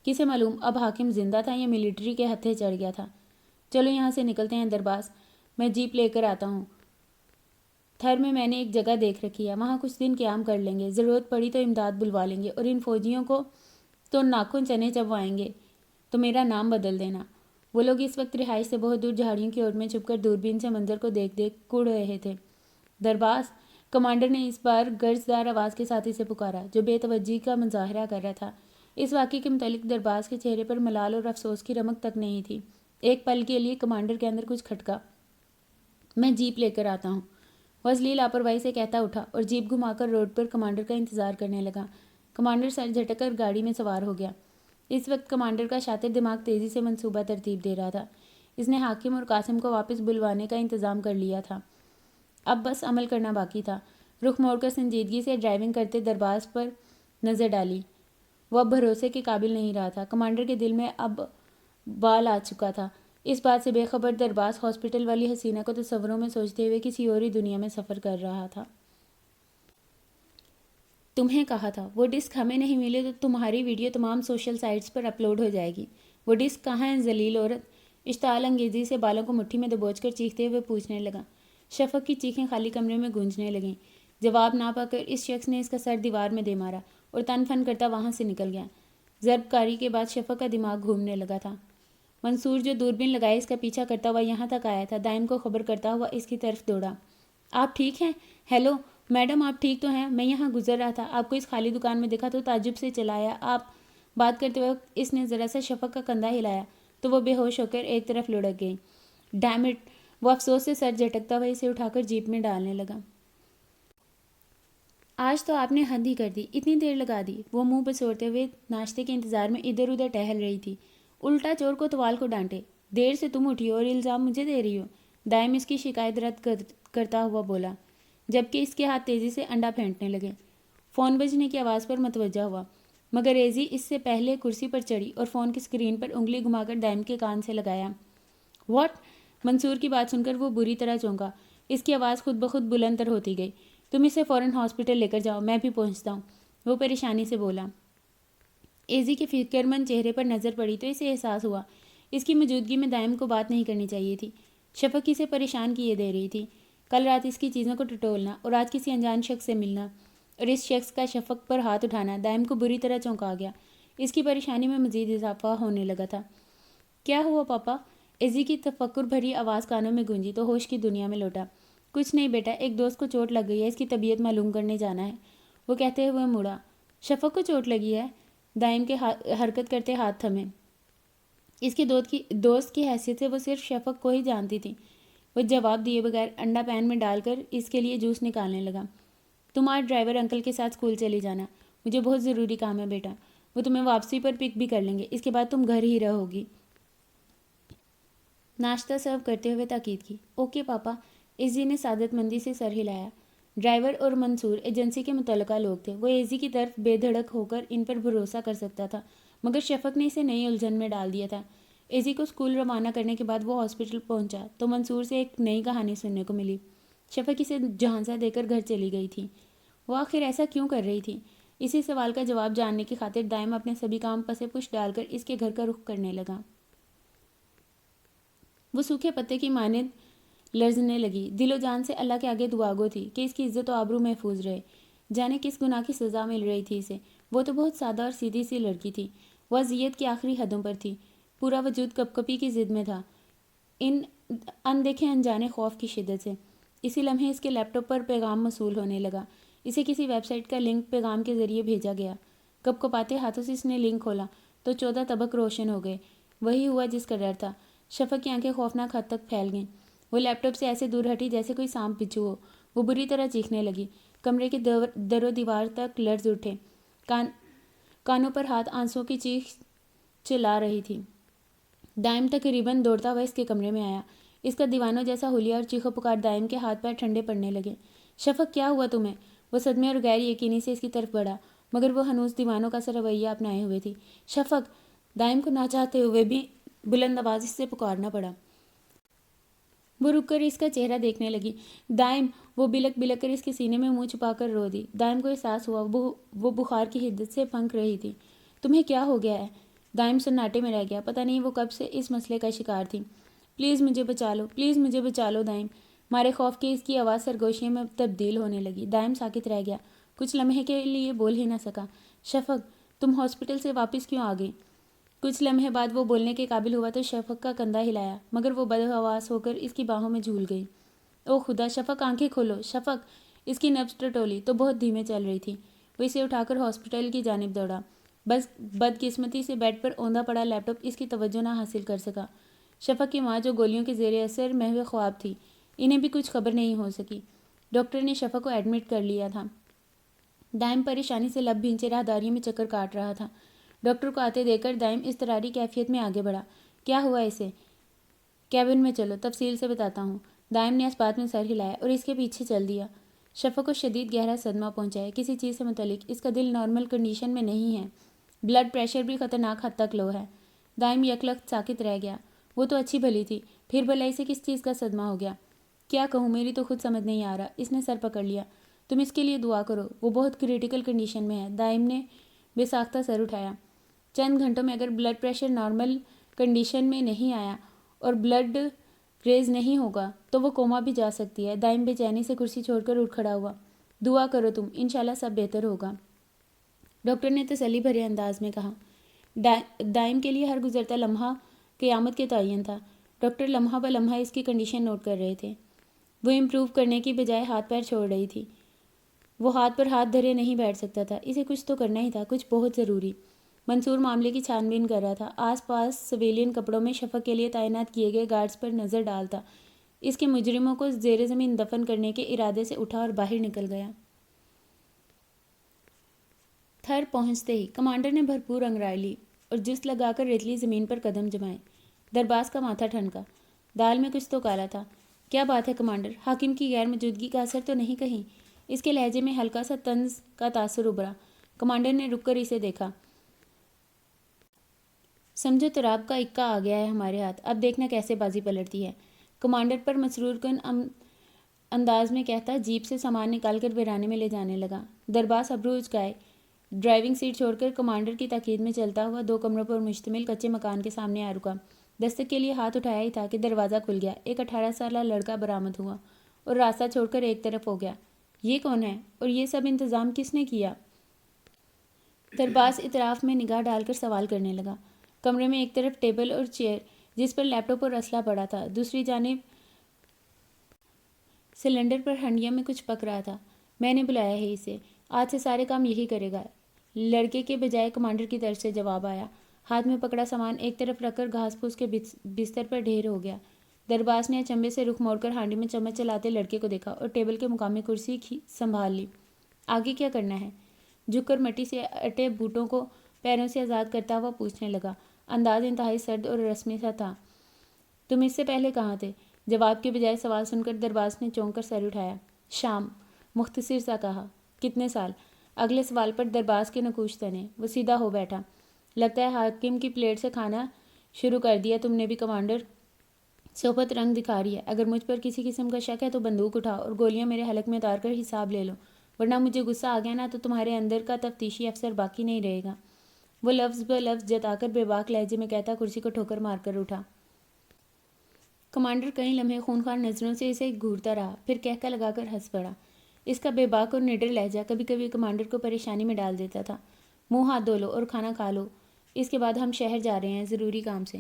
Speaker 1: کسے معلوم اب حاکم زندہ تھا یا ملٹری کے ہتھے چڑھ گیا تھا۔ چلو یہاں سے نکلتے ہیں درباز، میں جیپ لے کر آتا ہوں۔ تھر میں نے ایک جگہ دیکھ رکھی ہے، وہاں کچھ دن قیام کر لیں گے، ضرورت پڑی تو امداد بلوا لیں گے، اور ان فوجیوں کو تو ناخن چنے چبوائیں گے تو میرا نام بدل دینا۔ وہ لوگ اس وقت رہائش سے بہت دور جھاڑیوں کی اوٹ میں چھپ کر دوربین سے منظر کو دیکھ دیکھ کڑ رہے تھے۔ درباز، کمانڈر نے اس بار گرجدار آواز کے ساتھ اسے پکارا، جو بے توجہی کا مظاہرہ کر رہا تھا۔ اس واقعے کے متعلق درباز کے چہرے پر ملال اور افسوس کی رمق تک نہیں تھی۔ ایک پل کے لیے کمانڈر کے اندر کچھ کھٹکا۔ میں جیپ لے کر آتا ہوں، وہ ازلی لاپرواہی سے کہتا اٹھا اور جیپ گھما کر روڈ پر کمانڈر کا انتظار کرنے لگا۔ کمانڈر سر جھٹک کر گاڑی میں سوار ہو گیا۔ اس وقت کمانڈر کا شاطر دماغ تیزی سے منصوبہ ترتیب دے رہا تھا۔ اس نے حاکم اور قاسم کو واپس بلوانے کا انتظام کر لیا تھا، اب بس عمل کرنا باقی تھا۔ رخ موڑ کر سنجیدگی سے ڈرائیونگ کرتے درباز پر نظر ڈالی۔ وہ اب بھروسے کے قابل نہیں رہا تھا۔ کمانڈر کے دل میں اب بال آ چکا تھا۔ اس بات سے بے خبر درباز ہاسپٹل والی حسینہ کو تصوروں میں سوچتے ہوئے کسی اور ہی دنیا میں سفر کر رہا تھا۔ تمہیں کہا تھا وہ ڈسک ہمیں نہیں ملی تو تمہاری ویڈیو تمام سوشل سائٹس پر اپلوڈ ہو جائے گی۔ وہ ڈسک کہاں ہے ذلیل عورت؟ اشتعال انگیزی سے بالوں کو مٹھی میں دبوچ کر چیختے ہوئے پوچھنے لگا۔ شفق کی چیخیں خالی کمرے میں گونجنے لگیں۔ جواب نہ پا کر اس شخص نے اس کا سر دیوار میں دے مارا اور تن فن کرتا وہاں سے نکل گیا۔ ضرب کاری کے بعد شفق کا دماغ گھومنے لگا تھا۔ منصور جو دوربین لگائے اس کا پیچھا کرتا ہوا یہاں تک آیا تھا، دائم کو خبر کرتا ہوا اس کی طرف دوڑا۔ آپ ٹھیک ہیں؟ ہیلو میڈم، آپ ٹھیک تو ہیں؟ میں یہاں گزر رہا تھا، آپ کو اس خالی دکان میں دیکھا تو تعجب سے چلایا۔ آپ بات کرتے وقت اس نے ذرا سا شفق کا کندھا ہلایا تو وہ بے ہوش ہو کر ایک طرف لڑک گئی۔ Damn it! وہ افسوس سے سر جھٹکتا ہوا اسے اٹھا کر جیپ میں ڈالنے لگا۔ آج تو آپ نے حد ہی کر دی، اتنی دیر لگا دی۔ وہ منہ بسوڑتے ہوئے ناشتے کے انتظار میں ادھر ادھر ٹہل رہی تھی۔ الٹا چور کوتوال کو ڈانٹے، دیر سے تم اٹھی ہو اور الزام مجھے دے رہی ہو۔ دائم اس کی شکایت رد کرتا ہوا بولا، جبکہ اس کے ہاتھ تیزی سے انڈا پھینٹنے لگے۔ فون بجنے کی آواز پر متوجہ ہوا، مگر ایزی اس سے پہلے کرسی پر چڑھی اور فون کی اسکرین پر انگلی گھما کر دائم کے کان سے لگایا۔ واٹ؟ منصور کی بات سن کر وہ بری طرح چونکا۔ اس کی آواز خود بخود بلند تر ہوتی گئی۔ تم اسے فوراً ہاسپٹل لے کر جاؤ، میں بھی پہنچتا ہوں، وہ پریشانی سے بولا۔ ایزی کے فکر مند چہرے پر نظر پڑی تو اسے احساس ہوا اس کی موجودگی میں دائم کو بات نہیں کرنی چاہیے تھی۔ شفق اسے پریشان کیے دے رہی تھی، کل رات اس کی چیزوں کو ٹٹولنا اور آج کسی انجان شخص سے ملنا اور اس شخص کا شفق پر ہاتھ اٹھانا دائم کو بری طرح چونکا گیا۔ اس کی پریشانی میں مزید اضافہ ہونے لگا تھا۔ کیا ہوا پاپا؟ ایزی کی تفکر بھری آواز کانوں میں گونجی تو ہوش کی دنیا میں لوٹا۔ کچھ نہیں بیٹا، ایک دوست کو چوٹ لگ گئی ہے، اس کی طبیعت معلوم کرنے جانا ہے، وہ کہتے ہوئے مڑا۔ شفق کو چوٹ لگی ہے؟ دائم کے حرکت کرتے ہاتھ تھمے۔ اس کی دوست کی حیثیت سے وہ صرف شفق کو ہی جانتی تھی۔ وہ جواب دیے بغیر انڈا پین میں ڈال کر اس کے لیے جوس نکالنے لگا۔ تم آج ڈرائیور انکل کے ساتھ اسکول چلی جانا، مجھے بہت ضروری کام ہے بیٹا، وہ تمہیں واپسی پر پک بھی کر لیں گے، اس کے بعد تم گھر ہی رہو گی۔ ناشتہ سرو کرتے ہوئے تاکید کی۔ اوکے پاپا، ایزی نے سعادت مندی سے سر ہلایا۔ ڈرائیور اور منصور ایجنسی کے متعلقہ لوگ تھے، وہ ایزی کی طرف بے دھڑک ہو کر ان پر بھروسہ کر سکتا تھا، مگر شفق نے اسے نئی الجھن میں ڈال دیا تھا۔ ایزی کو اسکول روانہ کرنے کے بعد وہ ہاسپٹل پہنچا تو منصور سے ایک نئی کہانی سننے کو ملی۔ شفق اسے جھانسا دے کر گھر چلی گئی تھی۔ وہ آخر ایسا کیوں کر رہی تھی؟ اسی سوال کا جواب جاننے کی خاطر دائم اپنے سبھی کام پسے پش ڈال کر اس کے گھر کا رخ کرنے لگا۔ وہ سوکھے پتے کی مانند لرزنے لگی، دل و جان سے اللہ کے آگے دعاگو تھی کہ اس کی عزت و آبرو محفوظ رہے۔ جانے کس گناہ کی سزا مل رہی تھی اسے؟ وہ تو بہت سادہ اور سیدھی سی لڑکی تھی، وہ اذیت کی آخری حدوں پر تھی، پورا وجود کپ کپی کی ضد میں تھا ان اندیکھے انجانے خوف کی شدت سے۔ اسی لمحے اس کے لیپ ٹاپ پر پیغام موصول ہونے لگا۔ اسے کسی ویب سائٹ کا لنک پیغام کے ذریعے بھیجا گیا۔ کپ کپاتے ہاتھوں سے اس نے لنک کھولا تو 14 طبق روشن ہو گئے۔ وہی ہوا جس کا ڈر تھا۔ شفق کی آنکھیں خوفناک حد تک پھیل گئیں۔ وہ لیپ ٹاپ سے ایسے دور ہٹی جیسے کوئی سانپ بچھو ہو۔ وہ بری طرح چیخنے لگی، کمرے کے در و دیوار تک لرز اٹھے، کانوں پر ہاتھ آنسوں کی چیخ چلا رہی تھی۔ دائم تقریباً دوڑتا ہوا اس کے کمرے میں آیا۔ اس کا دیوانوں جیسا حلیہ اور چیخو پکار دائم کے ہاتھ پیر ٹھنڈے پڑنے لگے۔ شفق کیا ہوا تمہیں؟ وہ صدمے اور غیر یقینی سے اس کی طرف بڑھا، مگر وہ ہنوز دیوانوں کا سا رویہ اپنائے ہوئے تھی۔ شفق! دائم کو نہ چاہتے ہوئے بھی بلند آواز اس سے پکارنا پڑا۔ وہ رک کر اس کا چہرہ دیکھنے لگی۔ دائم! وہ بلک بلک کر اس کے سینے میں منہ چھپا کر رو دی۔ دائم کو احساس ہوا وہ بخار کی حدت سے پھنک رہی تھی۔ تمہیں کیا ہو گیا ہے؟ دائم سناٹے میں رہ گیا، پتہ نہیں وہ کب سے اس مسئلے کا شکار تھی۔ پلیز مجھے بچا لو، پلیز مجھے بچا لو دائم۔ مارے خوف کے اس کی آواز سرگوشیوں میں تبدیل ہونے لگی۔ دائم ساکت رہ گیا، کچھ لمحے کے لیے بول ہی نہ سکا۔ شفق، تم ہاسپٹل سے واپس کیوں آ گئی؟ کچھ لمحے بعد وہ بولنے کے قابل ہوا تو شفق کا کندھا ہلایا، مگر وہ بدحواس ہو کر اس کی باہوں میں جھول گئی۔ او خدا! شفق، آنکھیں کھولو شفق! اس کی نبض ٹٹولی تو بہت دھیمے چل رہی تھی۔ وہ اسے اٹھا کر ہاسپٹل کی جانب دوڑا۔ بس بدقسمتی سے بیڈ پر اوندا پڑا لیپ ٹاپ اس کی توجہ نہ حاصل کر سکا۔ شفق کی ماں جو گولیوں کے زیر اثر محو خواب تھی، انہیں بھی کچھ خبر نہیں ہو سکی۔ ڈاکٹر نے شفق کو ایڈمٹ کر لیا تھا۔ دائم پریشانی سے لب بھینچے راہداریوں میں چکر کاٹ رہا تھا۔ ڈاکٹر کو آتے دیکھ کر دائم اضطراری کیفیت میں آگے بڑھا۔ کیا ہوا اسے؟ کیبن میں چلو، تفصیل سے بتاتا ہوں۔ دائم نے اس بات میں سر ہلایا اور اس کے پیچھے چل دیا۔ شفق کو شدید گہرا صدمہ پہنچا ہے کسی چیز سے متعلق۔ اس کا دل نارمل کنڈیشن میں نہیں ہے، بلڈ پریشر بھی خطرناک حد تک لو ہے۔ دائم یکلخت ساکت رہ گیا۔ وہ تو اچھی بھلی تھی، پھر بھلا اسے کس چیز کا صدمہ ہو گیا؟ کیا کہوں، میری تو خود سمجھ نہیں آ رہا۔ اس نے سر پکڑ لیا۔ تم اس کے لیے دعا کرو، وہ بہت کریٹیکل کنڈیشن میں ہے۔ دائم نے بے ساختہ سر اٹھایا۔ چند گھنٹوں میں اگر بلڈ پریشر نارمل کنڈیشن میں نہیں آیا اور بلڈ ریز نہیں ہوگا تو وہ کوما بھی جا سکتی ہے۔ دائم بے چینی سے کرسی چھوڑ کر اٹھ کھڑا ہوا۔ دعا کرو تم، انشاءاللہ سب بہتر ہوگا، ڈاکٹر نے تسلی بھرے انداز میں کہا۔ دائم کے لیے ہر گزرتا لمحہ قیامت کے تعین تھا۔ ڈاکٹر لمحہ بہ لمحہ اس کی کنڈیشن نوٹ کر رہے تھے۔ وہ امپروو کرنے کی بجائے ہاتھ پیر چھوڑ رہی تھی۔ وہ ہاتھ پر ہاتھ دھرے نہیں بیٹھ سکتا تھا، اسے کچھ تو کرنا ہی تھا، کچھ بہت ضروری۔ منصور معاملے کی چھان بین کر رہا تھا، آس پاس سویلین کپڑوں میں شفق کے لیے تعینات کیے گئے گارڈز پر نظر ڈالتا اس کے مجرموں کو زیر زمین دفن کرنے کے ارادے سے اٹھا اور باہر نکل گیا۔ تھر پہنچتے ہی کمانڈر نے بھرپور انگڑائی لی اور جست لگا کر ریتلی زمین پر قدم جمائے۔ درباز کا ماتھا ٹھنکا، دال میں کچھ تو کالا تھا۔ کیا بات ہے کمانڈر، حاکم کی غیر موجودگی کا اثر تو نہیں کہیں؟ اس کے لہجے میں ہلکا سا طنز کا تاثر ابھرا۔ کمانڈر نے رک کر اسے دیکھا۔ سمجھو تراب کا اکا آ گیا ہے ہمارے ہاتھ، اب دیکھنا کیسے بازی پلٹتی ہے، کمانڈر پر مسرور کن انداز میں کہتا جیپ سے سامان نکال کر ویرانے میں لے جانے لگا۔ درباز ابرو اچکائے ڈرائیونگ سیٹ چھوڑ کر کمانڈر کی تاکید میں چلتا ہوا 2 کمروں پر مشتمل کچے مکان کے سامنے آ رکا۔ دستک کے لیے ہاتھ اٹھایا ہی تھا کہ دروازہ کھل گیا۔ ایک 18 سالہ لڑکا برآمد ہوا اور راستہ چھوڑ کر ایک طرف ہو گیا۔ یہ کون ہے اور یہ سب انتظام کس نے کیا؟ درباز اطراف میں نگاہ ڈال کر سوال کرنے لگا۔ کمرے میں ایک طرف ٹیبل اور چیئر جس پر لیپ ٹاپ اور اسلحہ پڑا تھا، دوسری جانب سلنڈر پر ہنڈیا میں کچھ پک رہا تھا۔ میں نے بلایا ہے اسے، آج سے سارے کام یہی کرے گا، لڑکے کے بجائے کمانڈر کی طرف سے جواب آیا۔ ہاتھ میں پکڑا سامان ایک طرف رکھ کر گھاس پھوس کے بستر پر ڈھیر ہو گیا۔ درباز نے اچنبھے سے رخ موڑ کر ہانڈی میں چمچ چلاتے لڑکے کو دیکھا اور ٹیبل کے مقامی کرسی سنبھال لی۔ آگے کیا کرنا ہے؟ جھک کر مٹی سے اٹے بوٹوں کو پیروں سے آزاد کرتا ہوا پوچھنے لگا۔ انداز انتہائی سرد اور رسمی سا تھا۔ تم اس سے پہلے کہاں تھے؟ جواب کے بجائے سوال سن کر درباز نے چونک کر سر اٹھایا۔ شام، مختصر سا کہا۔ کتنے سال؟ اگلے سوال پر درباز کے نقوش تنے۔ وہ سیدھا ہو بیٹھا۔ لگتا ہے حاکم کی پلیٹ سے کھانا شروع کر دیا تم نے بھی کمانڈر، صحبت رنگ دکھا رہی ہے۔ اگر مجھ پر کسی قسم کا شک ہے تو بندوق اٹھاؤ اور گولیاں میرے حلق میں اتار کر حساب لے لو، ورنہ مجھے غصہ آ گیا نا تو تمہارے اندر کا تفتیشی افسر باقی نہیں رہے گا۔ وہ لفظ بہ لفظ جتا کر بے باک لہجے میں کہتا کرسی کو ٹھوکر مار کر اٹھا۔ کمانڈر کئی لمحے خونخوار نظروں سے اسے گھورتا رہا، پھر کہکا لگا کر ہنس پڑا۔ اس کا بے باک اور نڈر لہجہ کبھی کبھی کمانڈر کو پریشانی میں ڈال دیتا تھا۔ منہ ہاتھ دھو لو اور کھانا کھا لو، اس کے بعد ہم شہر جا رہے ہیں ضروری کام سے۔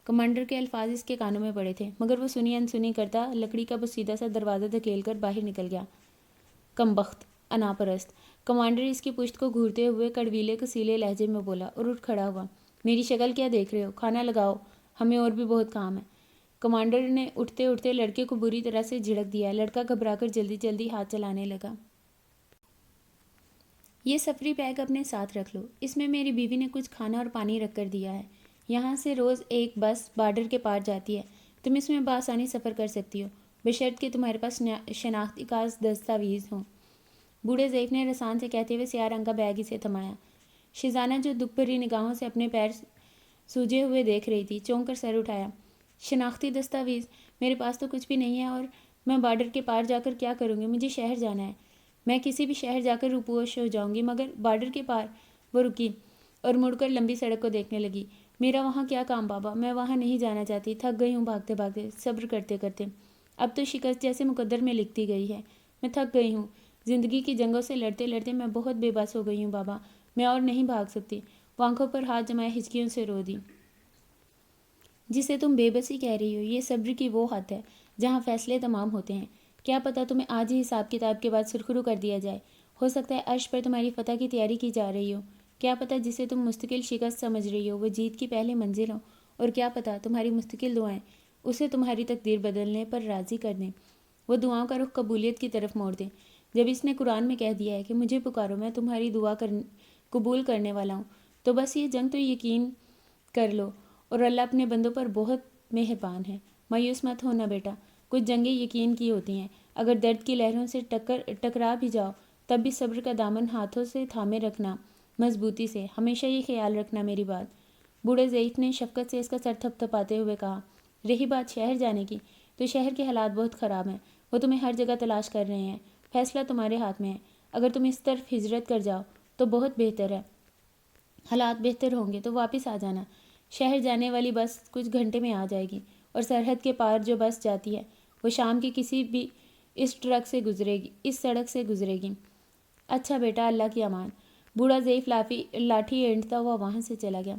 Speaker 1: کمانڈر کے الفاظ اس کے کانوں میں پڑے تھے، مگر وہ سنی انسنی کرتا لکڑی کا بسیدہ سا دروازہ دھکیل کر باہر نکل گیا۔ کمبخت، انا پرست، کمانڈر اس کی پشت کو گھورتے ہوئے کڑویلے کسیلے لہجے میں بولا اور اٹھ کھڑا ہوا۔ میری شکل کیا دیکھ رہے ہو؟ کھانا لگاؤ، ہمیں اور بھی بہت کام ہے۔ کمانڈر نے اٹھتے اٹھتے لڑکے کو بری طرح سے جھڑک دیا۔ لڑکا گھبرا کر جلدی جلدی ہاتھ چلانے لگا۔ یہ سفری بیگ اپنے ساتھ رکھ لو، اس میں میری بیوی نے کچھ کھانا اور پانی رکھ کر دیا ہے۔ یہاں سے روز ایک بس بارڈر کے پار جاتی ہے، تم اس میں بآسانی سفر کر سکتی ہو، بشرط کہ تمہارے پاس شناختی دستاویز ہوں۔ بوڑھے ضعیف نے رسان سے کہتے ہوئے سیاہ رنگ کا بیگ اسے تھمایا۔ شیزانہ جو دکھ بھری نگاہوں سے اپنے پیر سوجے ہوئے دیکھ رہی تھی، چونک کر سر اٹھایا۔ شناختی دستاویز؟ میرے پاس تو کچھ بھی نہیں ہے اور میں بارڈر کے پار جا کر کیا کروں گی؟ مجھے شہر جانا ہے، میں کسی بھی شہر جا کر روپوش ہو جاؤں گی، مگر بارڈر کے پار؟ وہ رکی، اور مڑ کر لمبی سڑک کو دیکھنے لگی۔ میرا وہاں کیا کام بابا، میں وہاں نہیں جانا چاہتی، تھک گئی ہوں بھاگتے بھاگتے، صبر کرتے کرتے۔ اب تو شکست جیسے مقدر میں لکھتی گئی ہے، میں تھک گئی ہوں، زندگی کی جنگوں سے لڑتے لڑتے میں بہت بے بس ہو گئی ہوں بابا، میں اور نہیں بھاگ سکتی۔ وہ آنکھوں پر ہاتھ جمائے ہچکیوں سے رو دی۔ جسے تم بے بسی کہہ رہی ہو، یہ صبر کی وہ حد ہے جہاں فیصلے تمام ہوتے ہیں۔ کیا پتہ تمہیں آج ہی حساب کتاب کے بعد سرخرو کر دیا جائے، ہو سکتا ہے عرش پر تمہاری فتح کی تیاری کی جا رہی ہو، کیا پتہ جسے تم مستقل شکست سمجھ رہی ہو وہ جیت کی پہلی منزل ہو، اور کیا پتہ تمہاری مستقل دعائیں اسے تمہاری تقدیر بدلنے پر راضی کر دیں، وہ دعاؤں کا رخ قبولیت کی طرف موڑ دیں۔ جب اس نے قرآن میں کہہ دیا ہے کہ مجھے پکارو میں تمہاری دعا قبول کرنے والا ہوں، تو بس یہ جنگ تو یقین کر لو، اور اللہ اپنے بندوں پر بہت مہربان ہے۔ مایوس مت ہونا بیٹا، کچھ جنگیں یقین کی ہوتی ہیں، اگر درد کی لہروں سے ٹکرا بھی جاؤ تب بھی صبر کا دامن ہاتھوں سے تھامے رکھنا مضبوطی سے، ہمیشہ یہ خیال رکھنا میری بات۔ بوڑھے ضعیف نے شفقت سے اس کا سر تھپ تھپاتے ہوئے کہا۔ رہی بات شہر جانے کی، تو شہر کے حالات بہت خراب ہیں، وہ تمہیں ہر جگہ تلاش کر رہے ہیں، فیصلہ تمہارے ہاتھ میں ہے، اگر تم اس طرف ہجرت کر جاؤ تو بہت بہتر ہے، حالات بہتر ہوں گے تو واپس آ جانا۔ شہر جانے والی بس کچھ گھنٹے میں آ جائے گی، اور سرحد کے پار جو بس جاتی ہے وہ شام کی کسی بھی اس سڑک سے گزرے گی۔ اچھا بیٹا، اللہ کی امان۔ بوڑھا ضعیف لاٹھی اینٹتا ہوا وہاں سے چلا گیا۔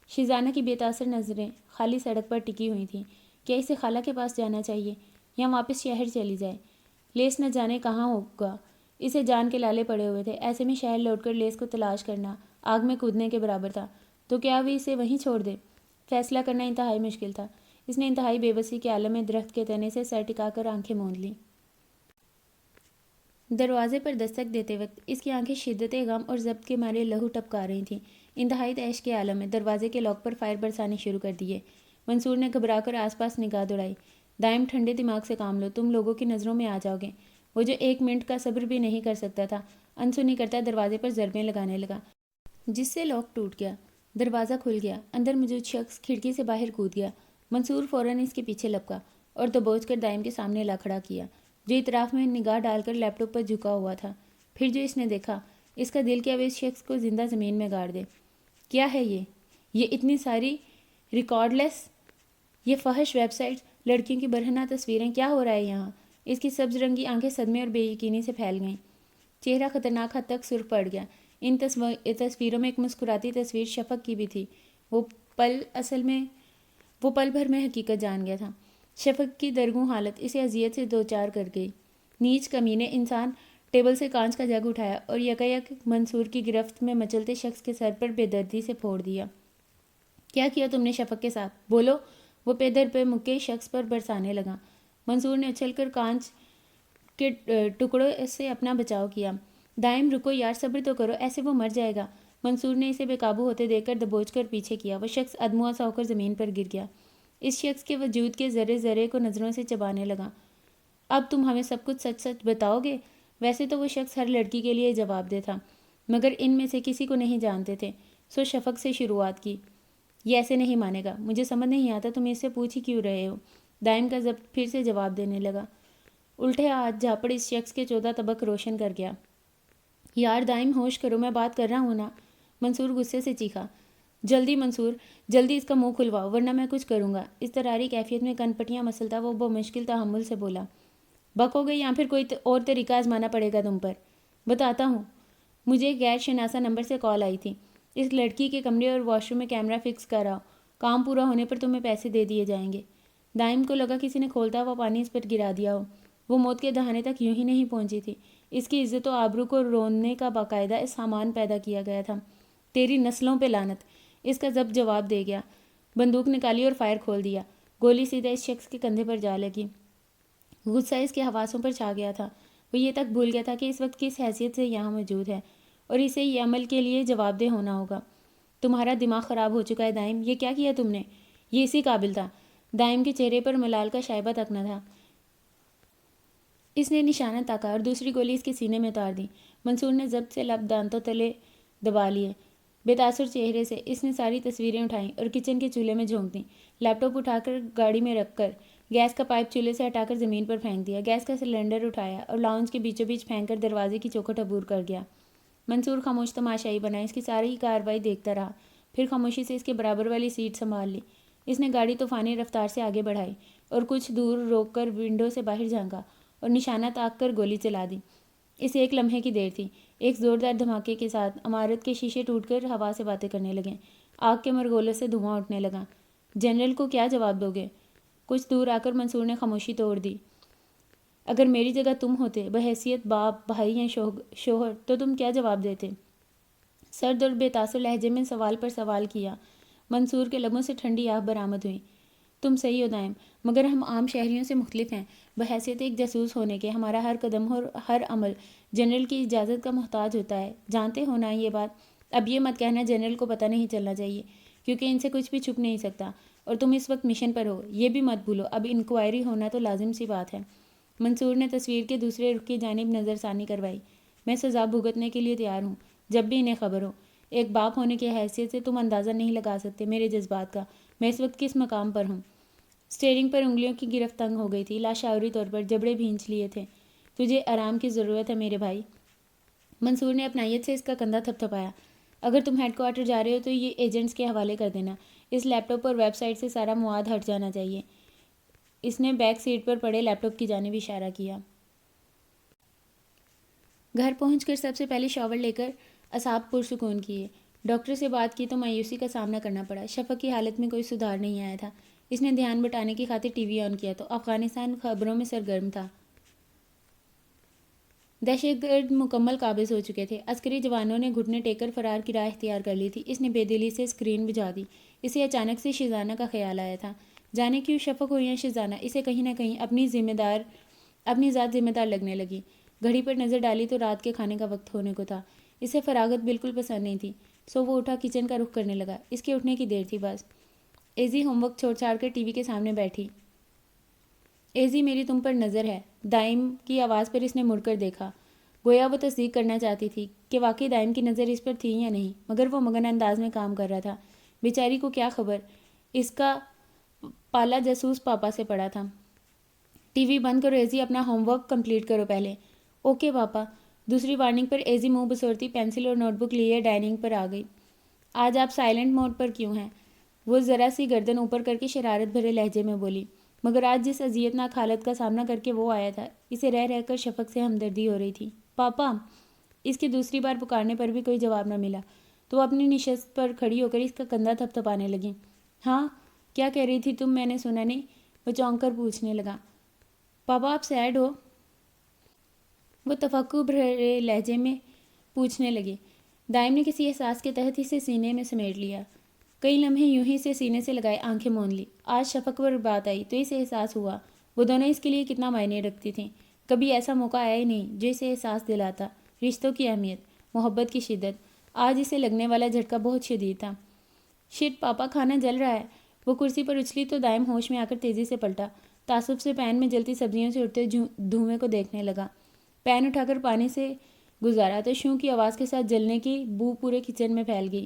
Speaker 1: شیزانہ کی بے تاثر نظریں خالی سڑک پر ٹکی ہوئی تھیں۔ کیا اسے خالہ کے پاس جانا چاہیے یا واپس شہر چلی جائے؟ لیس نہ جانے کہاں ہوگا، اسے جان کے لالے پڑے ہوئے تھے، ایسے میں شہر لوٹ کر لیس کو تلاش کرنا آگ میں کودنے کے برابر تھا، تو کیا وہ اسے وہیں چھوڑ دے؟ فیصلہ کرنا انتہائی مشکل تھا۔ اس نے انتہائی بے بسی کے عالم میں درخت کے تنے سے سر ٹکا کر آنکھیں موند لیں۔ دروازے پر دستک دیتے وقت اس کی آنکھیں شدت غم اور ضبط کے مارے لہو ٹپکا رہی تھیں۔ انتہائی تیش کے عالم میں دروازے کے لاک پر فائر برسانے شروع کر دیے۔ منصور نے گھبرا کر آس پاس نگاہ دوڑائی۔ دائم ٹھنڈے دماغ سے کام لو، تم لوگوں کی نظروں میں آ جاؤ گے۔ وہ جو ایک منٹ کا صبر بھی نہیں کر سکتا تھا، انسنی کرتا دروازے پر ضربیں لگانے لگا، جس سے لاک ٹوٹ گیا۔ دروازہ کھل گیا، اندر موجود شخص کھڑکی سے باہر کود گیا۔ منصور فوراً اس کے پیچھے لپکا اور دبوچ کر دائم کے سامنے لا کھڑا کیا، جو اطراف میں نگاہ ڈال کر لیپ ٹاپ پر جھکا ہوا تھا۔ پھر جو اس نے دیکھا، اس کا دل کیا وہ اس شخص کو زندہ زمین میں گاڑ دے۔ کیا ہے یہ اتنی ساری ریکارڈ لیس، یہ فحش ویب سائٹس، لڑکیوں کی برہنہ تصویریں، کیا ہو رہا ہے یہاں؟ اس کی سبز رنگی آنکھیں صدمے اور بے یقینی سے پھیل گئیں، چہرہ خطرناک حد تک سرخ پڑ گیا۔ ان تصویروں میں ایک مسکراتی تصویر شفق کی بھی تھی۔ وہ پل بھر میں حقیقت جان گیا تھا۔ شفق کی درگوں حالت اسے اذیت سے دوچار کر گئی۔ نیچ کمینے انسان ٹیبل سے کانچ کا جگ اٹھایا اور یکایک منصور کی گرفت میں مچلتے شخص کے سر پر بے دردی سے پھوڑ دیا۔ کیا کیا تم نے شفق کے ساتھ؟ بولو! وہ پے در پہ مکے شخص پر برسانے لگا۔ منصور نے اچھل کر کانچ کے ٹکڑوں سے اپنا بچاؤ کیا۔ دائم رکو یار، صبر تو کرو، ایسے وہ مر جائے گا۔ منصور نے اسے بے قابو ہوتے دیکھ کر دبوچ کر پیچھے کیا۔ وہ شخص ادموا سا ہو کر زمین پر گر گیا۔ اس شخص کے وجود کے ذرے ذرے کو نظروں سے چبانے لگا۔ اب تم ہمیں سب کچھ سچ سچ بتاؤ گے؟ ویسے تو وہ شخص ہر لڑکی کے لیے جواب دہ تھا، مگر ان میں سے کسی کو نہیں جانتے تھے، سو شفق سے شروعات کی۔ یہ ایسے نہیں مانے گا، مجھے سمجھ نہیں آتا تم اس سے پوچھ ہی کیوں رہے ہو؟ دائم کا ضبط پھر سے جواب دینے لگا۔ الٹے ہاتھ جھاپڑ اس شخص کے 14 طبق روشن کر گیا۔ یار دائم ہوش کرو، میں بات کر رہا ہوں نا۔ منصور غصے سے چیخا۔ جلدی منصور، جلدی اس کا منہ کھلواؤ ورنہ میں کچھ کروں گا۔ اضطراری کیفیت میں کن پٹیاں مسلتا وہ بمشکل تحمل سے بولا۔ بکو گے یا پھر کوئی اور طریقہ آزمانا پڑے گا تم پر؟ بتاتا ہوں۔ مجھے ایک غیر شناسا نمبر سے کال آئی تھی۔ اس لڑکی کے کمرے اور واش روم میں کیمرہ فکس کراؤ، کام پورا ہونے پر تمہیں پیسے دے دیے جائیں گے۔ دائم کو لگا کسی نے کھولتا ہوا پانی اس پر گرا دیا ہو۔ وہ موت کے دہانے تک یوں ہی نہیں پہنچی تھی، اس کی عزت و آبرو کو روننے کا باقاعدہ سامان پیدا کیا گیا تھا۔ تیری نسلوں پہ لعنت! اس کا ضبط جواب دے گیا۔ بندوق نکالی اور فائر کھول دیا۔ گولی سیدھا اس شخص کے کندھے پر جا لگی۔ غصہ اس کے حواسوں پر چھا گیا تھا۔ وہ یہ تک بھول گیا تھا کہ اس وقت کس حیثیت سے یہاں موجود ہے اور اسے یہ عمل کے لیے جواب دہ ہونا ہوگا۔ تمہارا دماغ خراب ہو چکا ہے دائم، یہ کیا کیا تم نے؟ یہ اسی قابل تھا۔ دائم کے چہرے پر ملال کا شائبہ تک نہ تھا۔ اس نے نشانہ تاکا اور دوسری گولی اس کے سینے میں اتار دی۔ منصور نے ضبط سے لب دانتوں تلے دبا لیے۔ بے تاثر چہرے سے اس نے ساری تصویریں اٹھائیں اور کچن کے چولہے میں جھونک دیں۔ لیپ ٹاپ اٹھا کر گاڑی میں رکھ کر گیس کا پائپ چولہے سے ہٹا کر زمین پر پھینک دیا۔ گیس کا سلنڈر اٹھایا اور لاؤنج کے بیچوں بیچ پھینک کر دروازے کی چوکھٹ عبور کر گیا۔ منصور خاموش تماشائی بنا اس کی ساری کارروائی دیکھتا رہا، پھر خاموشی سے اس کے برابر والی سیٹ سنبھال لی۔ اس نے گاڑی طوفانی رفتار سے آگے بڑھائی اور کچھ دور روک کر ونڈو سے باہر جھانکا اور نشانہ تاک کر گولی چلا دی۔ اس ایک لمحے کی دیر تھی۔ ایک زوردار دھماکے کے ساتھ عمارت کے شیشے ٹوٹ کر ہوا سے باتیں کرنے لگے، آگ کے مرغولوں سے دھواں اٹھنے لگا۔ جنرل کو کیا جواب دو گے؟ کچھ دور آ کر منصور نے خاموشی توڑ دی۔ اگر میری جگہ تم ہوتے بحیثیت باپ، بھائی یا شوہر، تو تم کیا جواب دیتے؟ سرد اور بے تاثر لہجے میں سوال پر سوال کیا۔ منصور کے لبوں سے ٹھنڈی آہ برآمد ہوئی۔ تم صحیح ہو دائم، مگر ہم عام شہریوں سے مختلف ہیں۔ بحیثیت ایک جاسوس ہونے کے ہمارا ہر قدم اور ہر عمل جنرل کی اجازت کا محتاج ہوتا ہے، جانتے ہو نا یہ بات؟ اب یہ مت کہنا جنرل کو پتہ نہیں چلنا چاہیے، کیونکہ ان سے کچھ بھی چھپ نہیں سکتا، اور تم اس وقت مشن پر ہو، یہ بھی مت بھولو۔ اب انکوائری ہونا تو لازم سی بات ہے۔ منصور نے تصویر کے دوسرے رخ کی جانب نظر ثانی کروائی۔ میں سزا بھگتنے کے لیے تیار ہوں، جب بھی انہیں خبر ہو۔ ایک باپ ہونے کی حیثیت سے تم اندازہ نہیں لگا سکتے میرے جذبات کا، میں اس وقت کس مقام پر ہوں۔ اسٹیئرنگ پر انگلیوں کی گرفت تنگ ہو گئی تھی، لاشعوری طور پر جبڑے بھینچ لیے تھے۔ تجھے آرام کی ضرورت ہے میرے بھائی۔ منصور نے اپنائیت سے اس کا کندھا تھپتھپایا۔ اگر تم ہیڈ کوارٹر جا رہے ہو تو یہ ایجنٹس کے حوالے کر دینا، اس لیپ ٹاپ اور ویب سائٹ سے سارا مواد ہٹ جانا چاہیے۔ اس نے بیک سیٹ پر پڑے لیپ ٹاپ کی جانب اشارہ کیا۔ گھر پہنچ کر سب سے پہلے شاور لے کر اعصاب پرسکون کیے۔ ڈاکٹر سے بات کی تو مایوسی کا سامنا کرنا پڑا۔ شفق کی حالت میں کوئی سدھار نہیں آیا تھا۔ اس نے دھیان بٹانے کی خاطر ٹی وی آن کیا تو افغانستان خبروں میں سرگرم تھا۔ دہشت گرد مکمل قابض ہو چکے تھے۔ عسکری جوانوں نے گھٹنے ٹیک کر فرار کی راہ اختیار کر لی تھی۔ اس نے بے دلی سے اسکرین بجھا دی۔ اسے اچانک سے شیزانہ کا خیال آیا تھا۔ جانے کیوں شفق ہو یا شیزانہ، اسے کہیں نہ کہیں اپنی ذات ذمہ دار لگنے لگی۔ گھڑی پر نظر ڈالی تو رات کے کھانے کا وقت ہونے کو تھا۔ اسے فراغت بالکل پسند نہیں تھی، سو وہ اٹھا کچن کا رخ کرنے لگا۔ اس کے اٹھنے کی دیر تھی بس۔ ایزی ہوم ورک چھوڑ چھاڑ کر ٹی وی کے سامنے بیٹھی۔ ایزی میری تم پر نظر ہے۔ دائم کی آواز پر اس نے مڑ کر دیکھا، گویا وہ تصدیق کرنا چاہتی تھی کہ واقعی دائم کی نظر اس پر تھی یا نہیں، مگر وہ مگن انداز میں کام کر رہا تھا۔ بیچاری کو کیا خبر، اس کا پالا جاسوس پاپا سے پڑا تھا۔ ٹی وی بند کرو ایزی، اپنا ہوم ورک کمپلیٹ کرو پہلے۔ اوکے پاپا۔ دوسری وارننگ پر ایزی منہ بسورتی پینسل اور نوٹ بک لیے ڈائننگ پر آ گئی۔ آج آپ سائلنٹ موڈ پر کیوں ہیں؟ وہ ذرا سی گردن اوپر کر کے شرارت بھرے لہجے میں بولی، مگر آج جس اذیت ناک حالت کا سامنا کر کے وہ آیا تھا، اسے رہ رہ کر شفق سے ہمدردی ہو رہی تھی۔ پاپا! اس کی دوسری بار پکارنے پر بھی کوئی جواب نہ ملا تو وہ اپنی نشست پر کھڑی ہو کر اس کا کندھا تھپتھپانے لگی۔ ہاں کیا کہہ رہی تھی تم؟ میں نے سنا نہیں، وہ چونک کر پوچھنے لگا۔ پاپا آپ سیڈ ہو؟ وہ تفکر بھرے لہجے میں پوچھنے لگی۔ دائم نے کسی احساس کے تحت اسے سینے میں سمیٹ لیا۔ کئی لمحے یوں ہی اسے سینے سے لگائے آنکھیں موند لی۔ آج شفق پر بات آئی تو اسے احساس ہوا وہ دونوں اس کے لیے کتنا معنی رکھتی تھیں۔ کبھی ایسا موقع آیا ہی نہیں جو اسے احساس دلاتا رشتوں کی اہمیت، محبت کی شدت۔ آج اسے لگنے والا جھٹکا بہت شدید تھا۔ شٹ پاپا، کھانا جل رہا ہے۔ وہ کرسی پر اچھلی تو دائم ہوش میں آ کر تیزی سے پلٹا، تعصب سے پین میں جلتی سبزیوں سے اٹھتے دھوئیں کو دیکھنے لگا۔ پین اٹھا کر پانی سے گزارا تو شوں کی آواز کے ساتھ جلنے کی بو پورے کچن میں پھیل گئی۔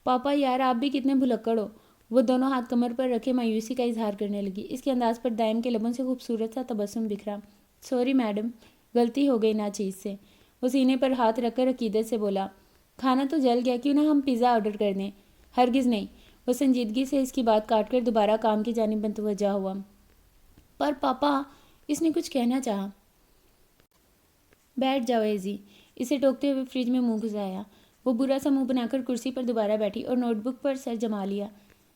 Speaker 1: پاپا یار آپ بھی کتنے بھلکڑ ہو۔ وہ دونوں ہاتھ کمر پر رکھے مایوسی کا اظہار کرنے لگی۔ اس کے انداز پر دائم کے لبوں سے خوبصورت سا تبسم بکھرا۔ سوری میڈم، غلطی ہو گئی ناچیز سے۔ وہ سینے پر ہاتھ رکھ کر عقیدت سے بولا، کھانا تو جل گیا، کیوں نہ ہم پیزا آرڈر کر دیں؟ ہرگز نہیں۔ وہ سنجیدگی سے اس کی بات کاٹ کر دوبارہ کام کی جانب متوجہ ہوا۔ پر پاپا، اس نے کچھ کہنا چاہا۔ بیٹھ جاؤ ایزی، اسے ٹوکتے ہوئے فریج میں منہ گھسایا۔ وہ برا سا منہ بنا کر کرسی پر دوبارہ بیٹھی اور نوٹ بک پر سر جما لیا۔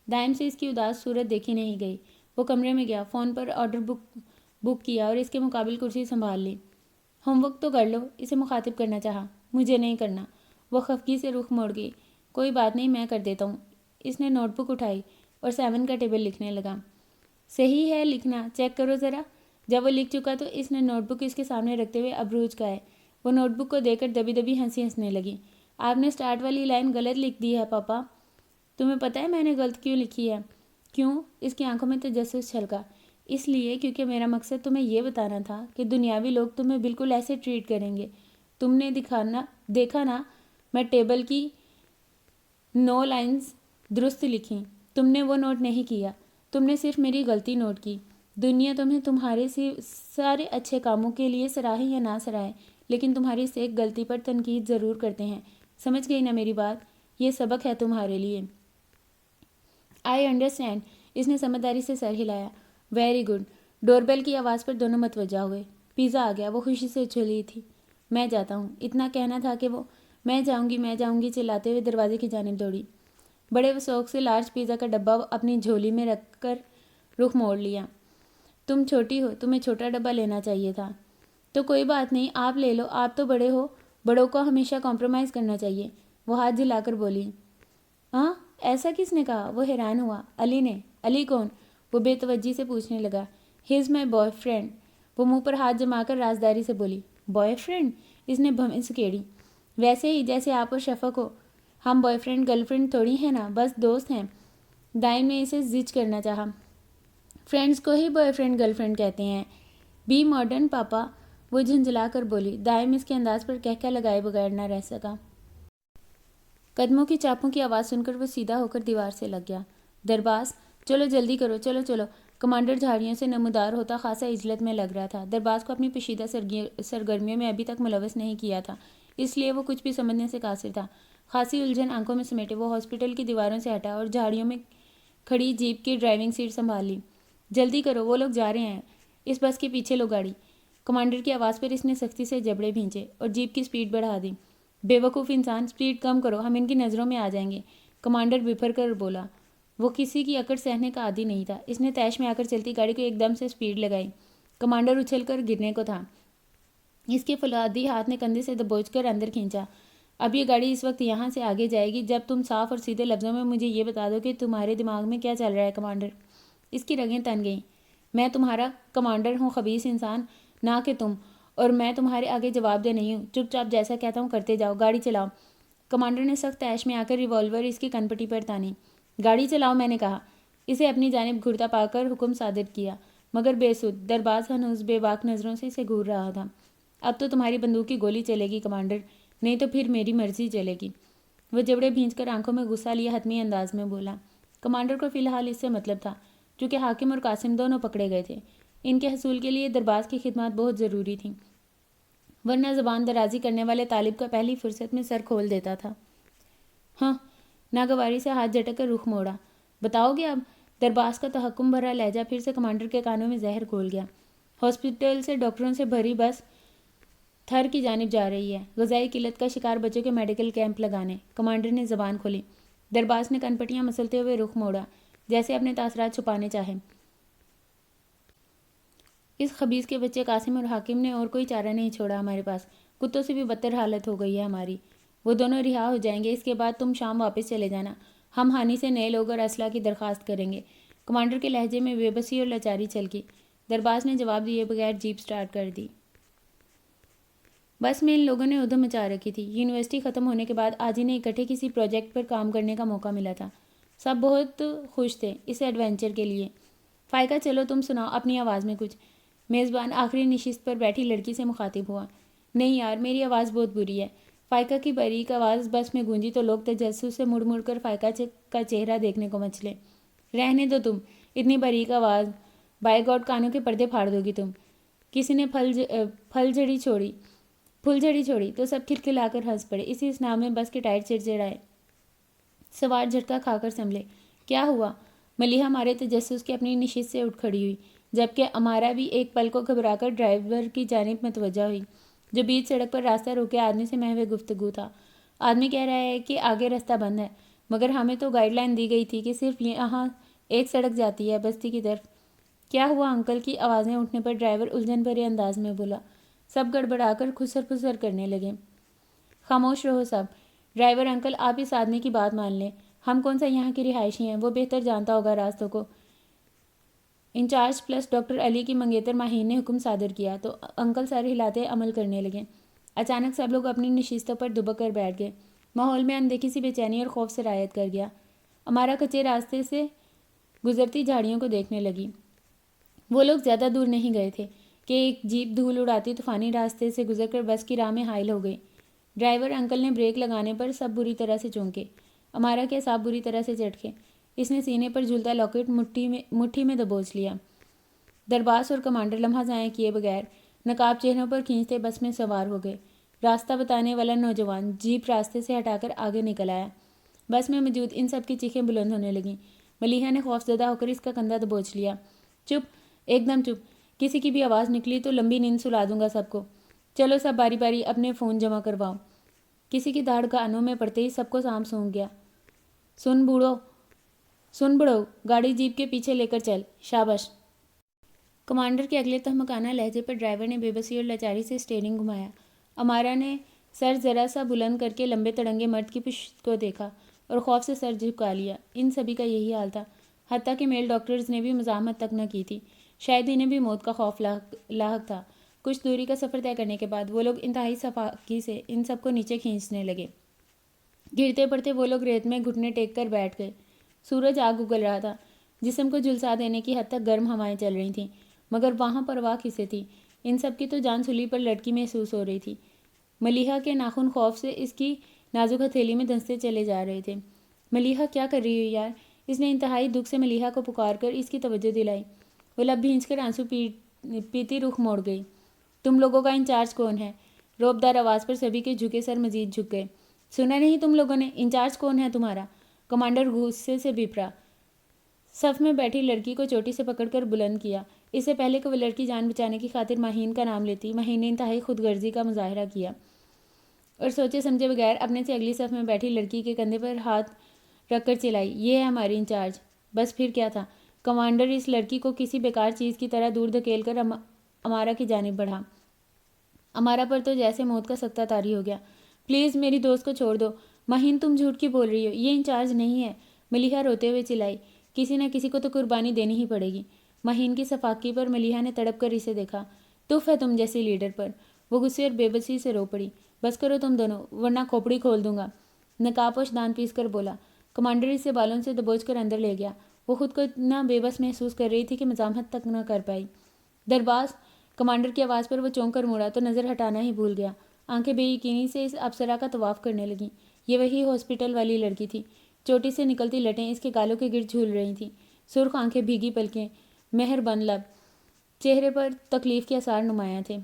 Speaker 1: دائم سے اس کی اداس صورت دیکھی نہیں گئی۔ وہ کمرے میں گیا، فون پر آرڈر بک کیا اور اس کے مقابل کرسی سنبھال لی۔ ہوم ورک تو کر لو، اسے مخاطب کرنا چاہا۔ مجھے نہیں کرنا۔ وہ خفگی سے رخ موڑ گئی۔ کوئی بات نہیں، میں کر دیتا ہوں۔ اس نے نوٹ بک اٹھائی اور 7 کا ٹیبل لکھنے لگا۔ صحیح ہے لکھنا، چیک کرو ذرا۔ جب وہ لکھ چکا تو اس نے نوٹ بک اس کے سامنے رکھتے ہوئے ابرو اچکائے۔ وہ نوٹ بک کو دیکھ کر دبی دبی ہنسنے لگی۔ آپ نے سٹارٹ والی لائن غلط لکھ دی ہے پاپا۔ تمہیں پتہ ہے میں نے غلط کیوں لکھی ہے؟ کیوں؟ اس کی آنکھوں میں تجسس چھلکا۔ اس لیے کیونکہ میرا مقصد تمہیں یہ بتانا تھا کہ دنیاوی لوگ تمہیں بالکل ایسے ٹریٹ کریں گے۔ تم نے دیکھا نا، میں ٹیبل کی 9 لائنز درست لکھیں، تم نے وہ نوٹ نہیں کیا، تم نے صرف میری غلطی نوٹ کی۔ دنیا تمہیں تمہارے سارے اچھے کاموں کے لیے سراہے یا نہ سراہے، لیکن تمہاری اس ایک غلطی پر تنقید ضرور کرتے ہیں۔ سمجھ گئی نا میری بات؟ یہ سبق ہے تمہارے لیے۔ I understand. اس نے سمجھداری سے سر ہلایا۔ Very good. ڈور بیل کی آواز پر دونوں متوجہ ہوئے۔ پیزا آ گیا۔ وہ خوشی سے اچھلی تھی۔ میں جاتا ہوں۔ اتنا کہنا تھا کہ وہ میں جاؤں گی چلاتے ہوئے دروازے کی جانب دوڑی۔ بڑے شوق سے لارج پیزا کا ڈبہ اپنی جھولی میں رکھ کر رخ موڑ لیا۔ تم چھوٹی ہو، تمہیں چھوٹا ڈبہ لینا چاہیے تھا۔ تو کوئی بات نہیں، آپ لے لو، آپ تو بڑے ہو، بڑوں کو ہمیشہ کمپرومائز کرنا چاہیے۔ وہ ہاتھ جھلا کر بولی۔ ہاں، ایسا کس نے کہا؟ وہ حیران ہوا۔ علی نے۔ علی کون؟ وہ بے توجہی سے پوچھنے لگا۔ ہی از مائی بوائے فرینڈ۔ وہ منہ پر ہاتھ جما کر رازداری سے بولی۔ Boy friend? اس نے بھمیں سکیڑی۔ ویسے ہی جیسے آپ اور شفق ہو۔ ہم بوائے فرینڈ گرل فرینڈ تھوڑی ہیں نا، بس دوست ہیں۔ دائم نے اسے زج کرنا چاہا۔ فرینڈز کو ہی بوائے فرینڈ گرل فرینڈ کہتے ہیں۔ بی ماڈرن پاپا۔ وہ جھنجھلا کر بولی۔ دائم اس کے انداز پر کہکہ لگائے بغیر نہ رہ سکا۔ قدموں کی چاپوں کی آواز سن کر وہ سیدھا ہو کر دیوار سے لگ گیا۔ درباز، چلو جلدی کرو، چلو چلو۔ کمانڈر جھاڑیوں سے نمودار ہوتا خاصا عجلت میں لگ رہا تھا۔ درباز کو اپنی پوشیدہ سرگرمیوں میں ابھی تک ملوث نہیں کیا تھا، اس لیے وہ کچھ بھی سمجھنے سے قاصر تھا۔ خاصی الجھن آنکھوں میں سمیٹے وہ ہاسپٹل کی دیواروں سے ہٹا اور جھاڑیوں میں کھڑی جیپ کی ڈرائیونگ سیٹ سنبھال لی۔ جلدی کرو، وہ لوگ جا رہے ہیں، اس بس کے پیچھے لو گاڑی۔ کمانڈر کی آواز پر اس نے سختی سے جبڑے بھینچے اور جیپ کی سپیڈ بڑھا دی۔ بے وقوف انسان، سپیڈ کم کرو، ہم ان کی نظروں میں آ جائیں گے۔ کمانڈر بپھر کر بولا۔ وہ کسی کی اکڑ سہنے کا عادی نہیں تھا۔ اس نے طیش میں آ کر چلتی گاڑی کو ایک دم سے سپیڈ لگائی۔ کمانڈر اچھل کر گرنے کو تھا۔ اس کے فولادی ہاتھ نے کندھے سے دبوچ کر اندر کھینچا۔ اب یہ گاڑی اس وقت یہاں سے آگے جائے گی جب تم صاف اور سیدھے لفظوں میں مجھے یہ بتا دو کہ تمہارے دماغ میں کیا چل رہا ہے کمانڈر۔ اس کی رگیں تن گئیں۔ میں تمہارا کمانڈر ہوں خبیث انسان، نہ کہ تم، اور میں تمہارے آگے جواب دہ نہیں ہوں۔ چپ چاپ جیسا کہتا ہوں کرتے جاؤ، گاڑی چلاؤ۔ کمانڈر نے سخت طیش میں آ کر ریوالور اس کی کنپٹی پر تانی۔ گاڑی چلاؤ میں نے کہا۔ اسے اپنی جانب گھرتا پا کر حکم صادر کیا، مگر بے سود۔ درباز ہنوز بے باک نظروں سے اسے گھور رہا تھا۔ اب تو تمہاری بندوق کی گولی چلے گی کمانڈر، نہیں تو پھر میری مرضی چلے گی۔ وہ جبڑے بھینچ کر آنکھوں میں غصہ لیے حتمی انداز میں بولا۔ کمانڈر کو فی الحال اس سے مطلب تھا، چونکہ حاکم اور قاسم دونوں پکڑے گئے تھے۔ ان کے حصول کے لیے درباز کی خدمات بہت ضروری تھیں، ورنہ زبان درازی کرنے والے طالب کا پہلی فرصت میں سر کھول دیتا تھا۔ ہاں، ناگواری سے ہاتھ جھٹک کر رخ موڑا۔ بتاؤ گے اب؟ درباز کا تحکم بھرا لہجہ پھر سے کمانڈر کے کانوں میں زہر گھول گیا۔ ہاسپٹل سے ڈاکٹروں سے بھری بس تھر کی جانب جا رہی ہے، غذائی قلت کا شکار بچوں کے میڈیکل کیمپ لگانے۔ کمانڈر نے زبان کھولی۔ درباز نے کنپٹیاں مسلتے ہوئے رخ موڑا، جیسے اپنے تاثرات چھپانے چاہے۔ اس خبیث کے بچے قاسم اور حاکم نے اور کوئی چارہ نہیں چھوڑا ہمارے پاس۔ کتوں سے بھی بدتر حالت ہو گئی ہے ہماری۔ وہ دونوں رہا ہو جائیں گے، اس کے بعد تم شام واپس چلے جانا۔ ہم ہانی سے نئے لوگ اور اسلحہ کی درخواست کریں گے۔ کمانڈر کے لہجے میں بے بسی اور لاچاری چھلکی۔ درباز نے جواب دیے بغیر جیپ سٹارٹ کر دی۔ بس میں ان لوگوں نے ادھم مچا رکھی تھی۔ یونیورسٹی ختم ہونے کے بعد آج انہیں اکٹھے کسی پروجیکٹ پر کام کرنے کا موقع ملا تھا۔ سب بہت خوش تھے اس ایڈونچر کے لیے۔ فائقہ، چلو تم سناؤ اپنی آواز میں کچھ۔ میزبان آخری نشست پر بیٹھی لڑکی سے مخاطب ہوا۔ نہیں یار، میری آواز بہت بری ہے۔ فائقہ کی باریک آواز بس میں گونجی تو لوگ تجسس سے مڑ مڑ کر فائقہ کا چہرہ دیکھنے کو مچلے۔ رہنے دو تم، اتنی باریک آواز، بائی گاڈ کانوں کے پردے پھاڑ دو گی تم۔ کسی نے پھل جھڑی چھوڑی تو سب کھلکھلا کر ہنس پڑے۔ اسی اسنا میں بس کے ٹائر چڑچڑائے۔ سوار جھٹکا کھا کر سنبھلے۔ کیا ہوا؟ ملیحہ ہمارے تجسس کی اپنی نشست سے اٹھ کھڑی ہوئی، جبکہ امارا بھی ایک پل کو گھبرا کر ڈرائیور کی جانب متوجہ ہوئی، جو بیچ سڑک پر راستہ روکے آدمی سے محو گفتگو تھا۔ آدمی کہہ رہا ہے کہ آگے راستہ بند ہے، مگر ہمیں تو گائیڈ لائن دی گئی تھی کہ صرف یہاں ایک سڑک جاتی ہے، بستی کی طرف۔ کیا ہوا انکل کی آوازیں اٹھنے پر ڈرائیور الجھن بھرے انداز میں بولا۔ سب گڑبڑا کر خسر پسر کرنے لگے۔ خاموش رہو سب۔ ڈرائیور انکل، آپ اس آدمی کی بات مان لیں، ہم کون سا یہاں کے رہائشی ہیں، وہ بہتر جانتا ہوگا راستوں کو۔ انچارج پلس ڈاکٹر علی کی منگیتر ماہین نے حکم صادر کیا تو انکل سر ہلاتے عمل کرنے لگے۔ اچانک سب لوگ اپنی نشستوں پر دبک کر بیٹھ گئے۔ ماحول میں اندیکھی سی بے چینی اور خوف سرایت کر گیا۔ امارا کچے راستے سے گزرتی جھاڑیوں کو دیکھنے لگی۔ وہ لوگ زیادہ دور نہیں گئے تھے کہ ایک جیپ دھول اڑاتی طوفانی راستے سے گزر کر بس کی راہ میں حائل ہو گئی۔ ڈرائیور انکل نے بریک لگانے پر سب بری طرح سے چونکے۔ امارا کے اعصاب بری طرح سے چٹکے۔ اس نے سینے پر جھولتا لاکٹ مٹھی میں دبوچ لیا۔ درباس اور کمانڈر لمحہ ضائع کیے بغیر نقاب چہروں پر کھینچتے بس میں سوار ہو گئے۔ راستہ بتانے والا نوجوان جیپ راستے سے ہٹا کر آگے نکل آیا۔ بس میں موجود ان سب کی چیخیں بلند ہونے لگیں۔ ملیحہ نے خوفزدہ ہو کر اس کا کندھا دبوچ لیا۔ چپ، ایک دم چپ، کسی کی بھی آواز نکلی تو لمبی نیند سلا دوں گا سب کو۔ چلو سب باری باری اپنے فون جمع کرواؤ۔ کسی کی دھاڑ کانوں میں پڑتے ہی سب کو سانپ سونکھ گیا۔ سن بڑو، گاڑی جیپ کے پیچھے لے کر چل، شاباش۔ کمانڈر کے اگلے تہمکانہ لہجے پر ڈرائیور نے بے بسی اور لاچاری سے اسٹیئرنگ گھمایا۔ امارا نے سر ذرا سا بلند کر کے لمبے تڑنگے مرد کی پشت کو دیکھا اور خوف سے سر جھکا لیا۔ ان سبھی کا یہی حال تھا، حتیٰ کہ میل ڈاکٹرز نے بھی مزاحمت تک نہ کی تھی۔ شاید انہیں بھی موت کا خوف لاحق تھا۔ کچھ دوری کا سفر طے کرنے کے بعد وہ لوگ انتہائی سفاکی سے ان سب کو نیچے کھینچنے لگے۔ گرتے پڑتے وہ لوگ ریت میں گھٹنے ٹیک کر بیٹھ گئے۔ سورج آگ اگل رہا تھا، جسم کو جھلسا دینے کی حد تک گرم ہوائیں چل رہی تھیں، مگر وہاں پرواہ کسے تھی؟ ان سب کی تو جان سولی پر لٹکی محسوس ہو رہی تھی۔ ملیحہ کے ناخن خوف سے اس کی نازک ہتھیلی میں دھنستے چلے جا رہے تھے۔ ملیحہ کیا کر رہی ہو یار؟ اس نے انتہائی دکھ سے ملیحہ کو پکار کر اس کی توجہ دلائی۔ وہ لب بھینچ کر آنسو پیتی رخ موڑ گئی۔ تم لوگوں کا انچارج کون ہے؟ روبدار آواز پر سبھی کے جھکے سر مزید جھک گئے۔ سنا نہیں تم لوگوں نے؟ انچارج کون ہے تمہارا؟ کمانڈر غصے سے بھیپرا۔ صف میں بیٹھی لڑکی کو چوٹی سے پکڑ کر بلند کیا۔ اس سے پہلے کہ وہ لڑکی جان بچانے کی خاطر ماہین کا نام لیتی، ماہین نے انتہائی خود غرضی کا مظاہرہ کیا اور سوچے سمجھے بغیر اپنے سے اگلی صف میں بیٹھی لڑکی کے کندھے پر ہاتھ رکھ کر چلائی، یہ ہے ہماری انچارج۔ بس پھر کیا تھا؟ کمانڈر اس لڑکی کو کسی بیکار چیز کی طرح دور دھکیل کر امارا کی جانب بڑھا۔ امارا پر تو جیسے موت کا سکتہ طاری ہو گیا۔ پلیز میری دوست کو چھوڑ دو۔ ماہین تم جھوٹ کی بول رہی ہو، یہ انچارج نہیں ہے، ملیحہ روتے ہوئے چلائی۔ کسی نہ کسی کو تو قربانی دینی ہی پڑے گی۔ ماہین کی صفاکی پر ملیحہ نے تڑپ کر اسے دیکھا۔ تف ہے تم جیسی لیڈر پر۔ وہ غصے اور بے بسی سے رو پڑی۔ بس کرو تم دونوں، ورنہ کھوپڑی کھول دوں گا، نقاب پوش دان پیس کر بولا۔ کمانڈر اسے بالوں سے دبوچ کر اندر لے گیا۔ وہ خود کو اتنا بے بس محسوس کر رہی تھی کہ مزاحمت تک نہ کر پائی۔ درباس، کمانڈر کی آواز پر وہ چونک کر مڑا تو نظر ہٹانا ہی بھول گیا۔ آنکھیں بے یقینی سے اس ابصرہ کا طواف کرنے لگیں۔ یہ وہی ہاسپٹل والی لڑکی تھی۔ چوٹی سے نکلتی لٹیں اس کے گالوں کے گرد جھول رہی تھیں۔ سرخ آنکھیں، بھیگی پلکیں، مہر بند لب، چہرے پر تکلیف کے آثار نمایاں تھے۔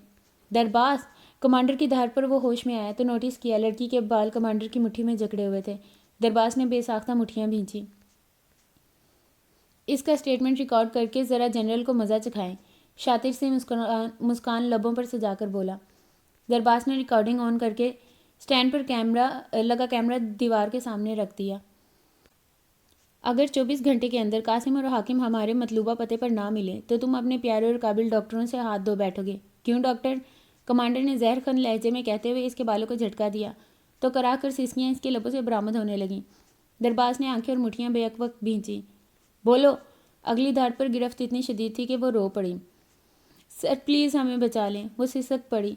Speaker 1: درباس! کمانڈر کی دھار پر وہ ہوش میں آیا تو نوٹس کیا لڑکی کے بال کمانڈر کی مٹھی میں جکڑے ہوئے تھے۔ درباس نے بے ساختہ مٹھیاں بھینچی۔ اس کا اسٹیٹمنٹ ریکارڈ کر کے ذرا جنرل کو مزہ چکھائیں، شاطر سی مسکان لبوں پر سجا کر بولا۔ درباس نے ریکارڈنگ آن کر کے سٹینڈ پر لگا کیمرہ دیوار کے سامنے رکھ دیا۔ اگر 24 گھنٹے کے اندر قاسم اور حاکم ہمارے مطلوبہ پتے پر نہ ملے تو تم اپنے پیارے اور قابل ڈاکٹروں سے ہاتھ دھو بیٹھو گے، کیوں ڈاکٹر؟ کمانڈر نے زہر خند لہجے میں کہتے ہوئے اس کے بالوں کو جھٹکا دیا تو کرا کر سسکیاں اس کے لبوں سے برآمد ہونے لگیں۔ درباس نے آنکھیں اور مٹھیاں بیک وقت بھینچی۔ بولو! اگلی دھاڑ پر گرفت اتنی شدید تھی کہ وہ رو پڑی۔ سر پلیز ہمیں بچا لیں، وہ سسک پڑی۔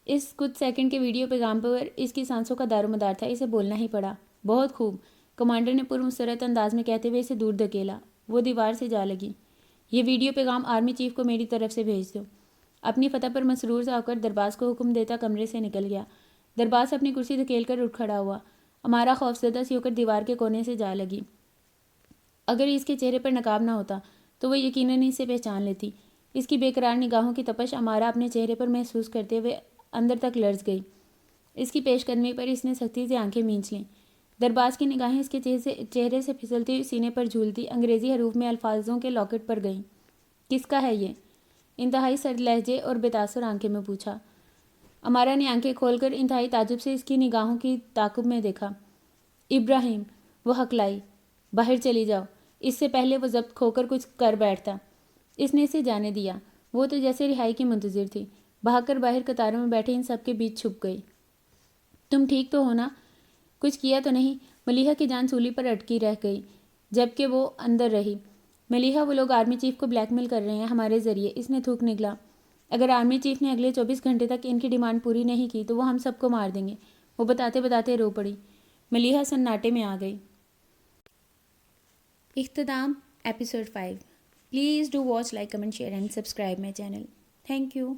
Speaker 1: اس کچھ سیکنڈ کے ویڈیو پیغام پر اس کی سانسوں کا دار و مدار تھا، اسے بولنا ہی پڑا۔ بہت خوب، کمانڈر نے پرمسرت انداز میں کہتے ہوئے اسے دور دھکیلا۔ وہ دیوار سے جا لگی۔ یہ ویڈیو پیغام آرمی چیف کو میری طرف سے بھیج دو۔ اپنی فتح پر مسرور سا ہو کر درباس کو حکم دیتا کمرے سے نکل گیا۔ درباس اپنی کرسی دھکیل کر اٹھ کھڑا ہوا۔ امارا خوفزدہ سی ہو کر دیوار کے کونے سے جا لگی۔ اگر اس کے چہرے پر نقاب نہ ہوتا تو وہ یقیناً اسے پہچان لیتی۔ اس کی بے قرار نگاہوں کی تپش امارا اپنے چہرے پر محسوس کرتے ہوئے اندر تک لرز گئی۔ اس کی پیش قدمی پر اس نے سختی سے آنکھیں مینچ لیں۔ درباس کی نگاہیں اس کے چہرے سے پھسلتی ہوئی سینے پر جھولتی انگریزی حروف میں الفاظوں کے لاکٹ پر گئیں۔ کس کا ہے یہ؟ انتہائی سرد لہجے اور بے تاثر آنکھیں میں پوچھا۔ امارا نے آنکھیں کھول کر انتہائی تعجب سے اس کی نگاہوں کی تعاقب میں دیکھا۔ ابراہیم! وہ ہکلائی۔ باہر چلی جاؤ، اس سے پہلے وہ ضبط کھو کر کچھ کر بیٹھتا۔ اس نے اسے جانے دیا۔ وہ تو جیسے رہائی کی منتظر تھی، بھاگ کر باہر قطاروں میں بیٹھے ان سب کے بیچ چھپ گئی۔ تم ٹھیک تو ہو نا؟ کچھ کیا تو نہیں؟ ملیحہ کی جان سولی پر اٹکی رہ گئی جبکہ وہ اندر رہی۔ ملیحہ، وہ لوگ آرمی چیف کو بلیک میل کر رہے ہیں ہمارے ذریعے، اس نے تھوک نکلا۔ اگر آرمی چیف نے اگلے 24 گھنٹے تک ان کی ڈیمانڈ پوری نہیں کی تو وہ ہم سب کو مار دیں گے۔ وہ بتاتے بتاتے رو پڑی۔ ملیحہ سناٹے میں آ گئی۔ اختتام episode 5۔ Please do watch, like, comment, share and subscribe my channel. Thank you.